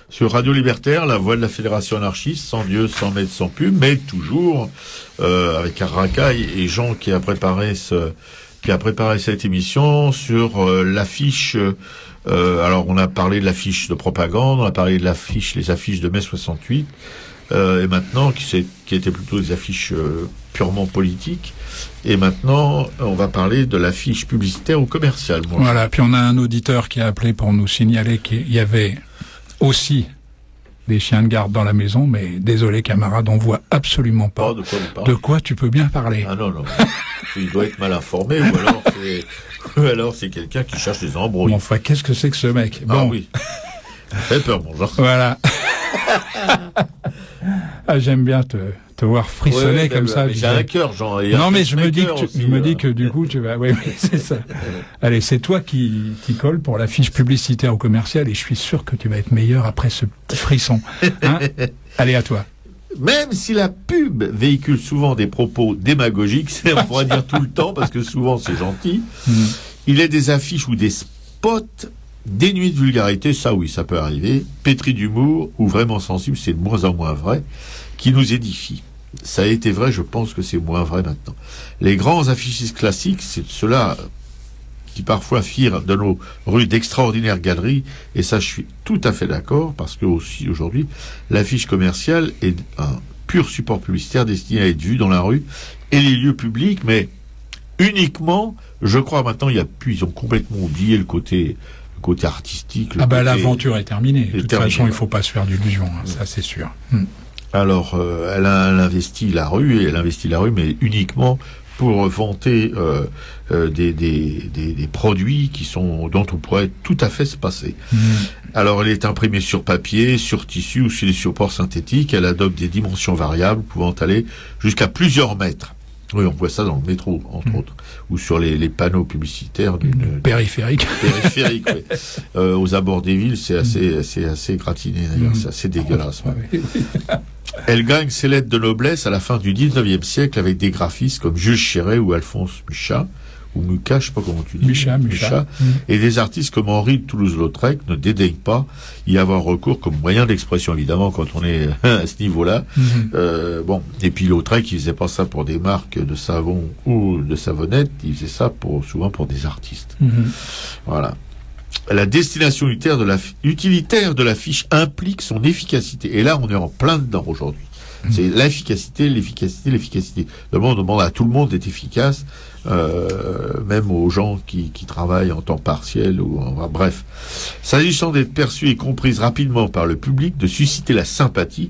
Speaker 1: Sur Radio Libertaire, la voix de la Fédération anarchiste, sans Dieu, sans maître, sans pub, mais toujours avec un racaille et Jean qui a préparé cette émission sur l'affiche. Alors on a parlé de l'affiche de propagande, on a parlé de les affiches de mai 68, et maintenant qui étaient plutôt des affiches purement politiques. Et maintenant, on va parler de l'affiche publicitaire ou commerciale.
Speaker 2: Voilà, puis on a un auditeur qui a appelé pour nous signaler qu'il y avait aussi des chiens de garde dans la maison, mais désolé camarade, on voit absolument pas de quoi tu peux bien parler.
Speaker 1: Ah non, il doit être mal informé, ou alors c'est quelqu'un qui cherche des embrouilles.
Speaker 2: Bon, enfin, qu'est-ce que c'est que ce mec? Bon.
Speaker 1: Ah oui, ça fait peur, mon genre.
Speaker 2: Voilà. Ah, j'aime bien te voir frissonner
Speaker 1: ouais,
Speaker 2: comme ça.
Speaker 1: J'ai un cœur, Jean.
Speaker 2: Non, mais je me dis que du coup, tu vas. Oui, c'est ça. Allez, c'est toi qui colle pour la fiche publicitaire ou commerciale, et je suis sûr que tu vas être meilleur après ce petit frisson. Hein? Allez, à toi.
Speaker 1: Même si la pub véhicule souvent des propos démagogiques, on pourrait dire tout le temps, parce que souvent c'est gentil, il est des affiches ou des spots dénués de vulgarité, ça oui, ça peut arriver, pétris d'humour ou vraiment sensibles, c'est de moins en moins vrai, qui nous édifient. Ça a été vrai, je pense que c'est moins vrai maintenant. Les grands affichistes classiques, c'est ceux-là qui parfois firent de nos rues d'extraordinaires galeries, et ça je suis tout à fait d'accord, parce que aussi aujourd'hui, l'affiche commerciale est un pur support publicitaire destiné à être vu dans la rue et les lieux publics, mais uniquement, je crois maintenant, ils ont complètement oublié le côté artistique.
Speaker 2: L'aventure est terminée. De toute façon, il faut pas se faire d'illusions, hein, ça c'est sûr.
Speaker 1: Alors, elle investit la rue, mais uniquement pour vanter des produits dont on pourrait tout à fait se passer. Alors, elle est imprimée sur papier, sur tissu ou sur des supports synthétiques. Elle adopte des dimensions variables pouvant aller jusqu'à plusieurs mètres. Oui, on voit ça dans le métro, entre autres, ou sur les panneaux publicitaires
Speaker 2: périphériques.
Speaker 1: Périphériques, oui. Aux abords des villes, c'est assez gratiné d'ailleurs, c'est assez dégueulasse. Ouais. Elle gagne ses lettres de noblesse à la fin du 19e siècle avec des graphistes comme Jules Chéret ou Alphonse Mucha, ou Mucha, je sais pas comment tu dis.
Speaker 2: Mucha.
Speaker 1: Et des artistes comme Henri de Toulouse-Lautrec ne dédaignent pas y avoir recours comme moyen d'expression, évidemment, quand on est à ce niveau-là. Et puis Lautrec, il faisait pas ça pour des marques de savon ou de savonnette, il faisait ça souvent pour des artistes. Voilà. La destination utilitaire de l'affiche implique son efficacité. Et là, on est en plein dedans aujourd'hui. C'est l'efficacité, l'efficacité, l'efficacité. On demande à tout le monde d'être efficace, même aux gens qui travaillent en temps partiel bref. S'agissant d'être perçue et comprise rapidement par le public, de susciter la sympathie,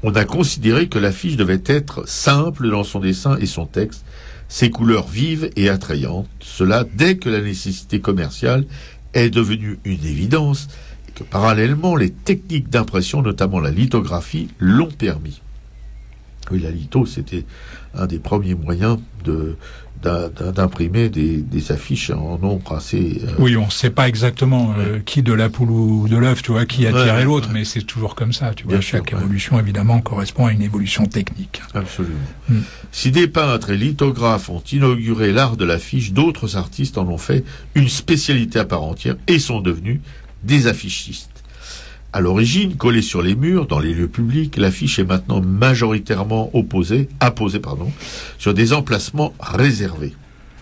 Speaker 1: on a considéré que l'affiche devait être simple dans son dessin et son texte, ses couleurs vives et attrayantes. Cela dès que la nécessité commerciale est devenue une évidence et que parallèlement les techniques d'impression, notamment la lithographie, l'ont permis. Oui, la litho, c'était un des premiers moyens d'imprimer des affiches en nombre assez...
Speaker 2: Oui, on ne sait pas exactement qui de la poule ou de l'œuf, tu vois, qui a tiré l'autre, mais c'est toujours comme ça, tu vois. Chaque évolution, évidemment, correspond à une évolution technique.
Speaker 1: Absolument. Si des peintres et lithographes ont inauguré l'art de l'affiche, d'autres artistes en ont fait une spécialité à part entière et sont devenus des affichistes. À l'origine, collée sur les murs, dans les lieux publics, l'affiche est maintenant majoritairement apposée sur des emplacements réservés.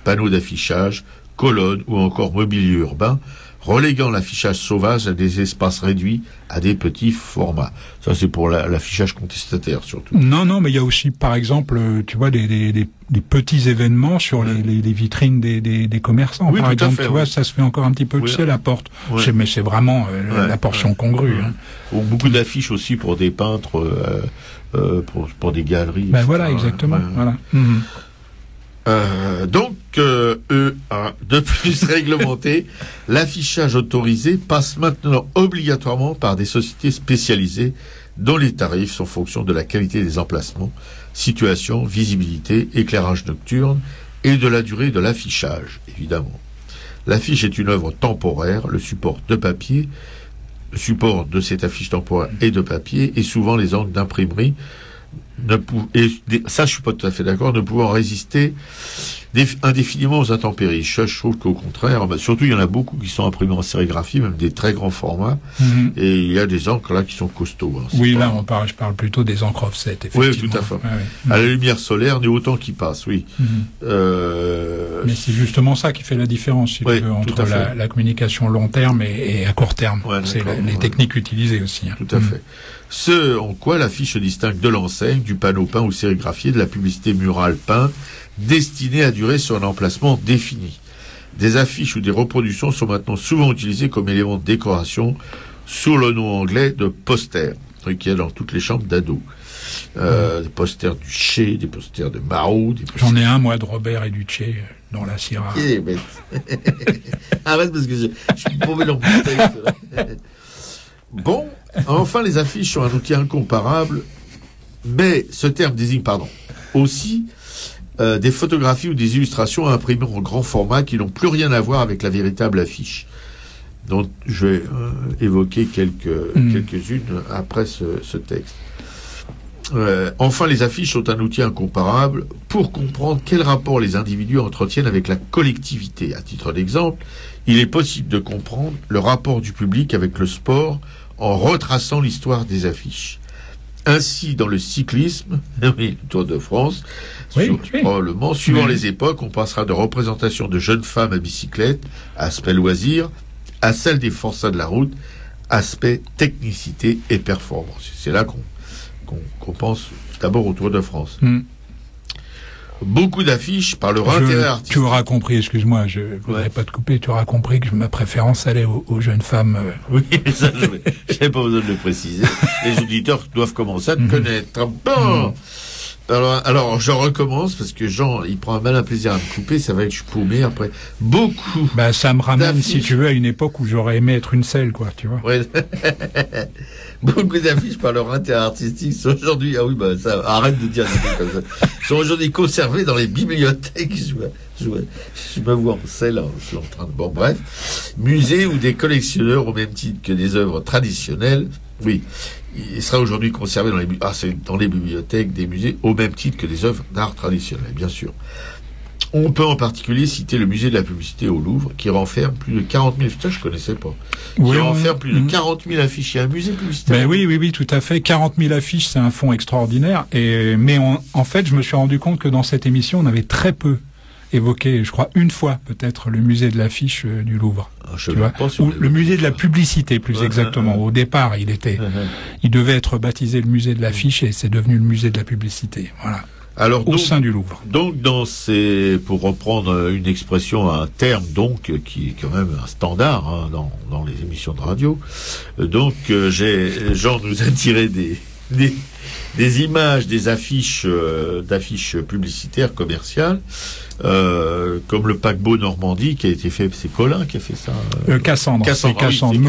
Speaker 1: Panneaux d'affichage, colonnes ou encore mobilier urbain, reléguant l'affichage sauvage à des espaces réduits, à des petits formats. Ça, c'est pour l'affichage contestataire, surtout.
Speaker 2: Non, mais il y a aussi, par exemple, tu vois, des petits événements sur les vitrines des commerçants.
Speaker 1: Oui,
Speaker 2: par exemple,
Speaker 1: fait,
Speaker 2: tu vois, ça se fait encore un petit peu, tu sais, la porte. Mais c'est vraiment la portion congrue. Hein.
Speaker 1: Beaucoup d'affiches aussi pour des peintres, pour des galeries.
Speaker 2: Ben voilà, exactement. Voilà.
Speaker 1: Donc, de plus réglementé, l'affichage autorisé passe maintenant obligatoirement par des sociétés spécialisées dont les tarifs sont en fonction de la qualité des emplacements, situation, visibilité, éclairage nocturne et de la durée de l'affichage, évidemment. L'affiche est une œuvre temporaire, le support de cette affiche temporaire est de papier et souvent les angles d'imprimerie ça je suis pas tout à fait d'accord, ne pouvant résister indéfiniment aux intempéries. Je trouve qu'au contraire, surtout il y en a beaucoup qui sont imprimés en sérigraphie, même des très grands formats, et il y a des encres là qui sont costauds.
Speaker 2: Oui, là je parle plutôt des encres offset, effectivement.
Speaker 1: Oui, tout à fait. À la lumière solaire, il y a autant qui passe, oui.
Speaker 2: Mais c'est justement ça qui fait la différence, si tu veux, entre la communication long terme et à court terme. C'est les techniques utilisées aussi.
Speaker 1: Tout à fait. Ce en quoi l'affiche se distingue de l'enseigne, du panneau peint ou sérigraphié, de la publicité murale peinte, destinée à durer sur un emplacement défini. Des affiches ou des reproductions sont maintenant souvent utilisées comme éléments de décoration sous le nom anglais de poster, qui est dans toutes les chambres d'ados. Des posters du Che, des posters de Mao.
Speaker 2: J'en ai un, moi, de Robert et du Che, dans la Sierra.
Speaker 1: Arrête, parce que je suis tombé dans mon texte. Bon, enfin, les affiches sont un outil incomparable, mais ce terme désigne, aussi des photographies ou des illustrations imprimées en grand format qui n'ont plus rien à voir avec la véritable affiche. Donc, je vais évoquer quelques-unes après ce texte. Enfin, les affiches sont un outil incomparable pour comprendre quel rapport les individus entretiennent avec la collectivité. À titre d'exemple, il est possible de comprendre le rapport du public avec le sport en retraçant l'histoire des affiches. Ainsi, dans le cyclisme, le Tour de France, probablement, suivant les époques, on passera de représentations de jeunes femmes à bicyclette, aspect loisir, à celle des forçats de la route, aspect technicité et performance. C'est là qu'on pense d'abord au Tour de France. Beaucoup d'affiches par leur intérêt artistique.
Speaker 2: Tu auras compris, excuse-moi, je voudrais pas te couper, tu auras compris que ma préférence allait aux jeunes femmes.
Speaker 1: Oui, ça, j'avais pas besoin de le préciser. Les auditeurs doivent commencer à te connaître. Bon. Alors, je recommence parce que Jean, il prend un malin plaisir à me couper, ça va que je suis paumé après. Beaucoup.
Speaker 2: Ça me ramène, si tu veux, à une époque où j'aurais aimé être une selle, quoi, tu vois.
Speaker 1: Ouais. Beaucoup d'affiches par leur intérêt artistique sont aujourd'hui, ça, arrête de dire des trucs comme ça, sont aujourd'hui conservées dans les bibliothèques. Je me vois en selle, je suis en train de... Bon, bref. Musées ou des collectionneurs au même titre que des œuvres traditionnelles, oui. Il sera aujourd'hui conservé dans les bibliothèques des musées au même titre que des œuvres d'art traditionnelles, bien sûr. On peut en particulier citer le musée de la publicité au Louvre, qui renferme plus de 40 000... Ça, je connaissais pas. Qui renferme plus de 40 000 affiches. Il y a un musée publicitaire.
Speaker 2: Oui, tout à fait. 40 000 affiches, c'est un fonds extraordinaire. Mais en fait, je me suis rendu compte que dans cette émission, on avait très peu évoqué, je crois, une fois peut-être le musée de l'affiche du Louvre.
Speaker 1: Tu vois,
Speaker 2: ou le musée de la publicité, plus exactement. Au départ, il devait être baptisé le musée de l'affiche et c'est devenu le musée de la publicité. Voilà.
Speaker 1: Alors,
Speaker 2: au sein du Louvre.
Speaker 1: Donc, pour reprendre une expression, un terme, donc, qui est quand même un standard, hein, dans les émissions de radio. Donc, Jean nous a tiré des images, des affiches, d'affiches publicitaires, commerciales, comme le paquebot Normandie qui a été fait, c'est Colin qui a fait ça.
Speaker 2: Cassandre.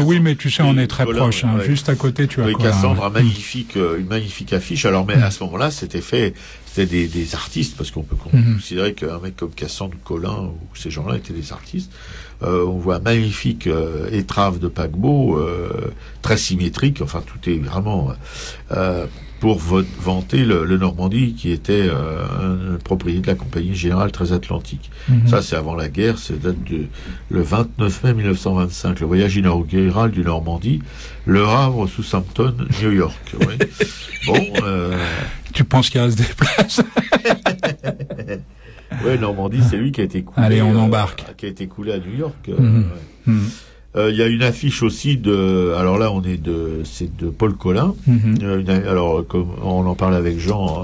Speaker 2: Oui, mais tu sais, on est très proche, hein, juste à côté, tu as Colin.
Speaker 1: Cassandre, une magnifique affiche. Alors, mais à ce moment-là, c'était des artistes, parce qu'on peut considérer qu'un mec comme Cassandre ou Colin, ou ces gens-là étaient des artistes. On voit un magnifique étrave de paquebot, très symétrique, enfin, tout est vraiment, pour vanter le Normandie, qui était un propriété de la Compagnie Générale Transatlantique. Ça, c'est avant la guerre, ça date le 29 mai 1925, le voyage inaugural du Normandie, Le Havre, Southampton, New York. Oui. Bon,
Speaker 2: tu penses qu'il reste des places?
Speaker 1: Ouais, Normandie, c'est lui qui a été coulé.
Speaker 2: Allez, on embarque.
Speaker 1: Qui a été coulé à New York. Il y a une affiche aussi alors là, c'est de Paul Colin. Alors, comme on en parlait avec Jean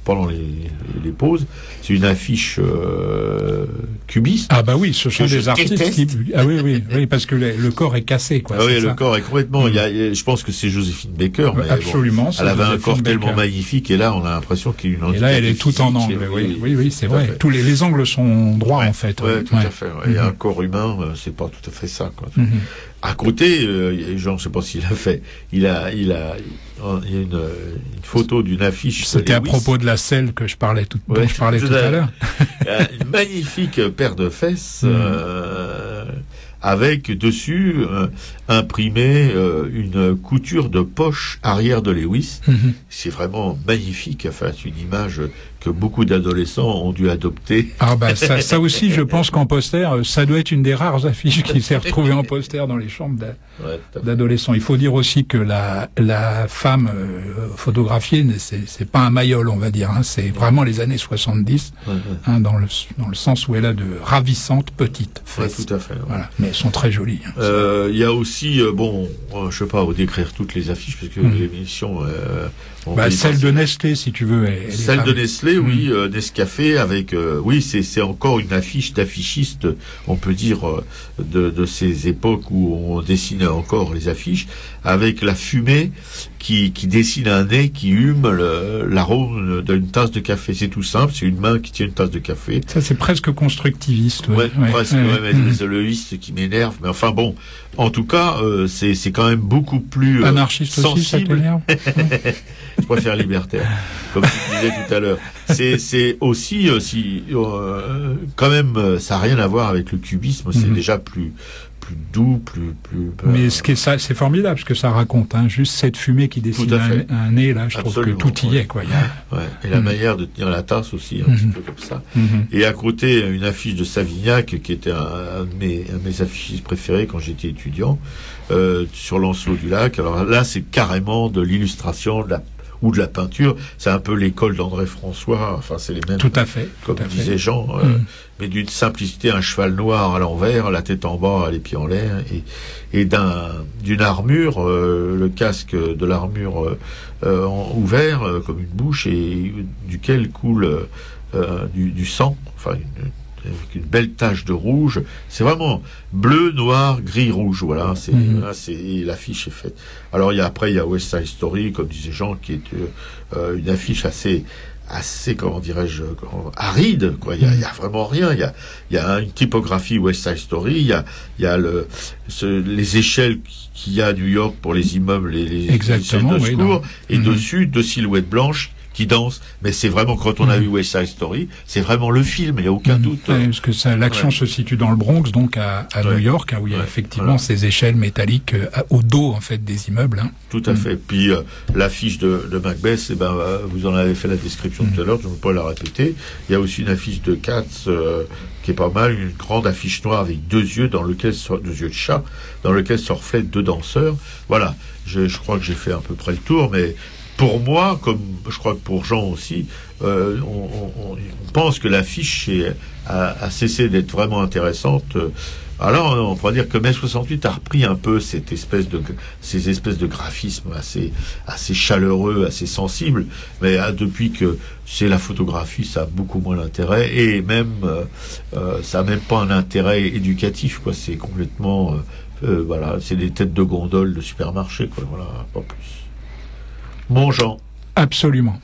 Speaker 1: pendant les pauses, c'est une affiche cubiste.
Speaker 2: Ah bah oui, ce sont des artistes qui... Ah oui, parce que le corps est cassé, quoi.
Speaker 1: Ah oui, le corps est complètement... je pense que c'est Joséphine Baker, mais
Speaker 2: absolument.
Speaker 1: Bon, elle avait un corps tellement magnifique, et là, on a l'impression qu'il y a une...
Speaker 2: Et là, elle est toute en angle. Oui, c'est vrai. Tous les angles sont droits, en fait.
Speaker 1: Oui, tout à fait. Et un corps humain, c'est pas tout à fait ça, quoi. À côté, Jean, je sais pas s'il a fait, il y a une photo d'une affiche.
Speaker 2: C'était à propos de la selle que je parlais tout à l'heure.
Speaker 1: Une magnifique paire de fesses, avec dessus imprimé une couture de poche arrière de Lewis. C'est vraiment magnifique. Enfin, c'est une image que beaucoup d'adolescents ont dû adopter.
Speaker 2: Ah bah ça aussi, je pense qu'en poster, ça doit être une des rares affiches qui s'est retrouvée en poster dans les chambres d'adolescents. Il faut dire aussi que la femme photographiée, c'est pas un mayol, on va dire. Hein, c'est vraiment les années 70, hein, dans le sens où elle a de ravissantes petites fesses.
Speaker 1: Ouais, tout à fait. Ouais.
Speaker 2: Voilà, mais elles sont très jolies.
Speaker 1: Il y a aussi, je sais pas, décrire toutes les affiches parce que l'émission.
Speaker 2: Celle de Nestlé, si tu veux.
Speaker 1: Celle de Nestlé, oui, Nescafé, avec, c'est encore une affiche d'affichiste, on peut dire, de ces époques où on dessinait encore les affiches, avec la fumée qui dessine un nez qui hume l'arôme d'une tasse de café. C'est tout simple, c'est une main qui tient une tasse de café.
Speaker 2: Ça, c'est presque constructiviste.
Speaker 1: Presque, mais le liste qui m'énerve. Mais enfin bon, en tout cas, c'est quand même beaucoup plus
Speaker 2: anarchiste
Speaker 1: sensible.
Speaker 2: Aussi, ça t'énerve.
Speaker 1: Je préfère libertaire, comme tu disais tout à l'heure. C'est aussi quand même, ça n'a rien à voir avec le cubisme. C'est déjà plus doux, plus.
Speaker 2: Mais c'est formidable, parce que ça raconte, hein, juste cette fumée qui dessine un nez là. Je trouve que tout y est, quoi.
Speaker 1: Et la manière de tenir la tasse aussi, un petit peu comme ça. Et à côté, une affiche de Savignac qui était un de mes affichistes préférés quand j'étais étudiant, sur Lancelot du Lac. Alors là, c'est carrément de l'illustration, ou de la peinture, c'est un peu l'école d'André François, enfin c'est les mêmes.
Speaker 2: Tout à fait.
Speaker 1: Comme disait Jean, mais d'une simplicité, un cheval noir à l'envers, la tête en bas, les pieds en l'air, et d'une armure, le casque de l'armure ouvert comme une bouche, et duquel coule du sang, enfin avec une belle tache de rouge. C'est vraiment bleu, noir, gris, rouge. Voilà, l'affiche est faite. Alors après il y a West Side Story, comme disait Jean, qui est une affiche assez, comment dirais-je, aride, quoi. Il y a vraiment rien. Il y a une typographie West Side Story. Il y a les échelles qu'il y a à New York pour les immeubles, les échelles de secours, et dessus 2 silhouettes blanches qui dansent, mais c'est vraiment, quand on a vu West Side Story, c'est vraiment le film, il n'y a aucun doute.
Speaker 2: Parce que l'action se situe dans le Bronx, donc à New York, où il y a effectivement ces échelles métalliques au dos, en fait, des immeubles. Hein.
Speaker 1: Tout à fait. Puis l'affiche de Macbeth, vous en avez fait la description tout à l'heure, je ne vais pas la répéter. Il y a aussi une affiche de Cats qui est pas mal, une grande affiche noire avec 2 yeux, 2 yeux de chat, dans lequel se reflètent 2 danseurs. Voilà, je crois que j'ai fait à peu près le tour, mais pour moi, comme je crois que pour Jean aussi, on pense que l'affiche a cessé d'être vraiment intéressante. Alors, on pourrait dire que mai 68 a repris un peu ces espèces de graphismes assez chaleureux, assez sensibles. Mais depuis que c'est la photographie, ça a beaucoup moins d'intérêt, et même ça a même pas un intérêt éducatif, quoi. C'est complètement voilà, c'est des têtes de gondole de supermarché, quoi. Voilà, pas plus. Bon, Jean.
Speaker 2: Absolument.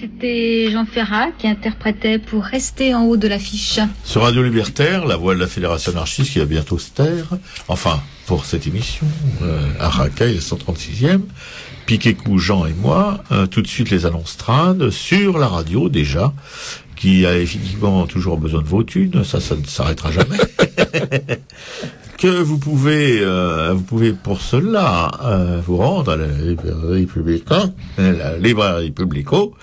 Speaker 3: C'était Jean Ferrat qui interprétait Pour rester en haut de l'affiche.
Speaker 1: Sur Radio Libertaire, la voix de la Fédération anarchiste qui va bientôt se taire. Enfin, pour cette émission, Arakaï, la 136e, Piquet-Cou, Jean et moi, tout de suite les annonces trad sur la radio déjà, qui a effectivement toujours besoin de vos thunes, ça ne s'arrêtera jamais. Que vous pouvez pour cela vous rendre à la librairie Publico,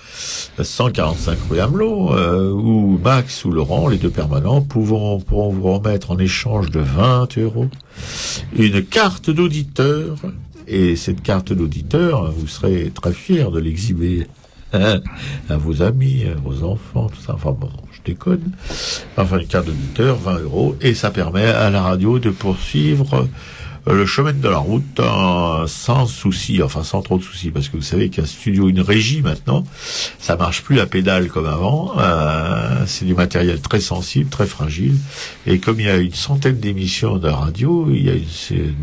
Speaker 1: 145 rue Amelot, où Max ou Laurent, les deux permanents, pourront vous remettre en échange de 20 €, une carte d'auditeur. Et cette carte d'auditeur, vous serez très fiers de l'exhiber à vos amis, à vos enfants, tout ça. Enfin bon, je déconne. Enfin, une carte d'auditeur, 20 €, et ça permet à la radio de poursuivre le chemin de la route sans souci, enfin sans trop de soucis, parce que vous savez qu'un studio, une régie maintenant, ça marche plus à pédale comme avant. C'est du matériel très sensible, très fragile, et comme il y a une centaine d'émissions de radio, il y a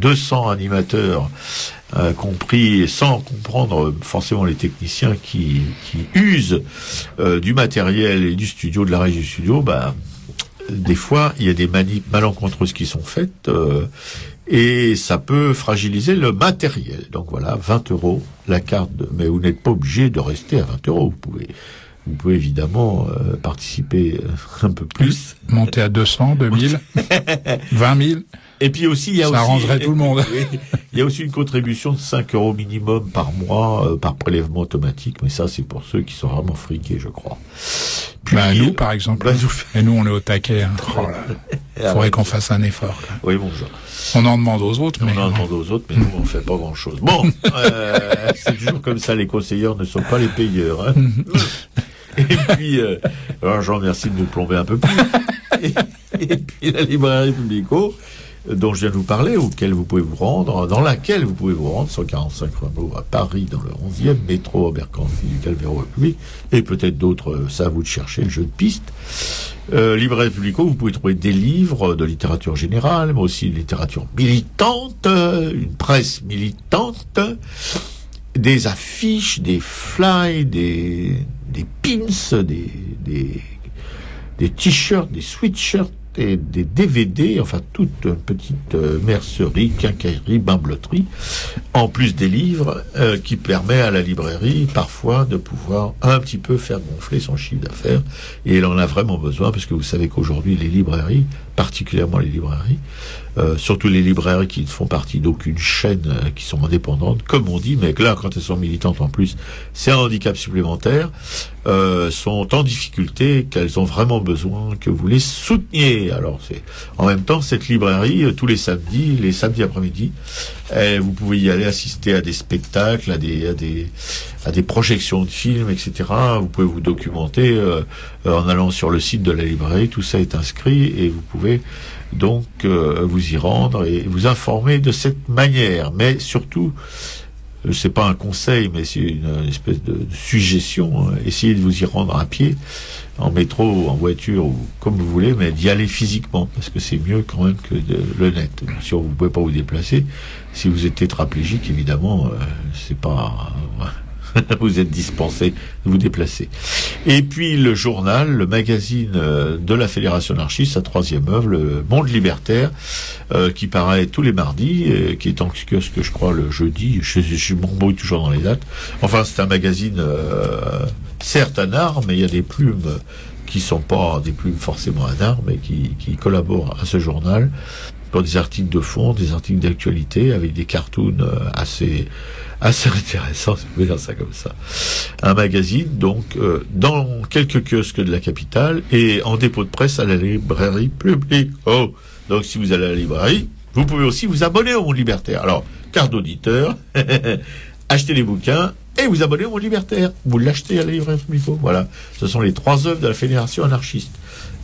Speaker 1: 200 animateurs compris, sans comprendre forcément les techniciens qui usent du matériel et du studio, de la régie du studio. Des fois il y a des manips malencontreuses qui sont faites, et ça peut fragiliser le matériel. Donc voilà, 20 € la carte, mais vous n'êtes pas obligé de rester à 20 €. Vous pouvez évidemment participer un peu plus.
Speaker 2: Monter à 200, 2000, 20 000.
Speaker 1: Et puis aussi,
Speaker 2: ça arrangerait tout le monde.
Speaker 1: Oui, il y a aussi une contribution de 5 € minimum par mois, par prélèvement automatique, mais ça, c'est pour ceux qui sont vraiment friqués, je crois. Puis,
Speaker 2: nous, par exemple. Et nous, on est au taquet. Hein. Faudrait qu'on fasse un effort. Quoi.
Speaker 1: Oui, bonjour.
Speaker 2: On en demande aux autres, mais
Speaker 1: nous, on fait pas grand-chose. Bon, c'est toujours comme ça, les conseillers ne sont pas les payeurs. Hein. Et puis, alors, je remercie de nous plomber un peu plus. Et puis, la librairie Publico, dont je viens de vous parler, auquel vous pouvez vous rendre, dans laquelle vous pouvez vous rendre, 145 rue Rameau à Paris, dans le 11e, métro Abercrombie du Calvaire République, et peut-être d'autres, ça à vous de chercher, le jeu de piste. Librairie Publico, vous pouvez trouver des livres de littérature générale, mais aussi de littérature militante, une presse militante, des affiches, des flyers, des pins, des t-shirts, des sweatshirts, et des DVD, enfin toute une petite mercerie, quincaillerie, bimbeloterie, en plus des livres, qui permet à la librairie parfois de pouvoir un petit peu faire gonfler son chiffre d'affaires, et elle en a vraiment besoin, parce que vous savez qu'aujourd'hui les librairies, particulièrement les librairies, surtout les librairies qui ne font partie d'aucune chaîne, qui sont indépendantes, comme on dit, mais que là, quand elles sont militantes en plus, c'est un handicap supplémentaire, sont en difficulté, qu'elles ont vraiment besoin que vous les souteniez. Alors en même temps, cette librairie, tous les samedis après-midi, vous pouvez y aller assister à des spectacles, à des projections de films, etc. Vous pouvez vous documenter en allant sur le site de la librairie, tout ça est inscrit, et vous pouvez donc vous y rendre et vous informer de cette manière. Mais surtout, c'est pas un conseil, mais c'est une espèce de suggestion. Essayez de vous y rendre à pied, en métro, en voiture, ou comme vous voulez, mais d'y aller physiquement, parce que c'est mieux quand même que le net. Bien sûr, vous pouvez pas vous déplacer. Si vous êtes tétraplégique, évidemment, c'est pas... vous êtes dispensé de vous déplacer. Et puis le journal, le magazine de la Fédération anarchiste, sa 3e œuvre, le Monde libertaire, qui paraît tous les mardis, qui est en kiosque, je crois, le jeudi. Je m'embrouille toujours dans les dates. Enfin, c'est un magazine, certes un art, mais il y a des plumes qui sont pas des plumes forcément un art, mais qui collaborent à ce journal pour des articles de fond, des articles d'actualité, avec des cartoons assez intéressant, si vous pouvez dire ça comme ça. Un magazine, donc, dans quelques kiosques de la capitale et en dépôt de presse à la librairie Publico. Donc, si vous allez à la librairie, vous pouvez aussi vous abonner au Monde libertaire. Alors, carte d'auditeur, achetez les bouquins et vous abonnez au Monde libertaire. Vous l'achetez à la librairie Publico. Voilà. Ce sont les 3 œuvres de la Fédération anarchiste.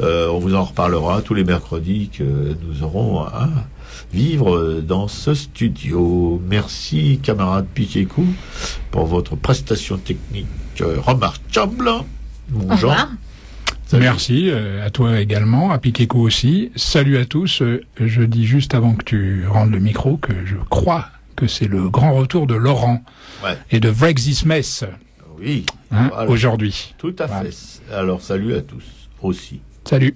Speaker 1: On vous en reparlera tous les mercredis que nous aurons à vivre dans ce studio. Merci, camarade Piquet-Cou, pour votre prestation technique remarquable. Mon Jean.
Speaker 2: Merci à toi également, à Piquet-Cou aussi. Salut à tous. Je dis juste avant que tu rendes le micro que je crois que c'est le grand retour de Laurent et de Vrexismess.
Speaker 1: Oui.
Speaker 2: Voilà. Aujourd'hui.
Speaker 1: Tout à fait. Alors salut à tous aussi.
Speaker 2: Salut.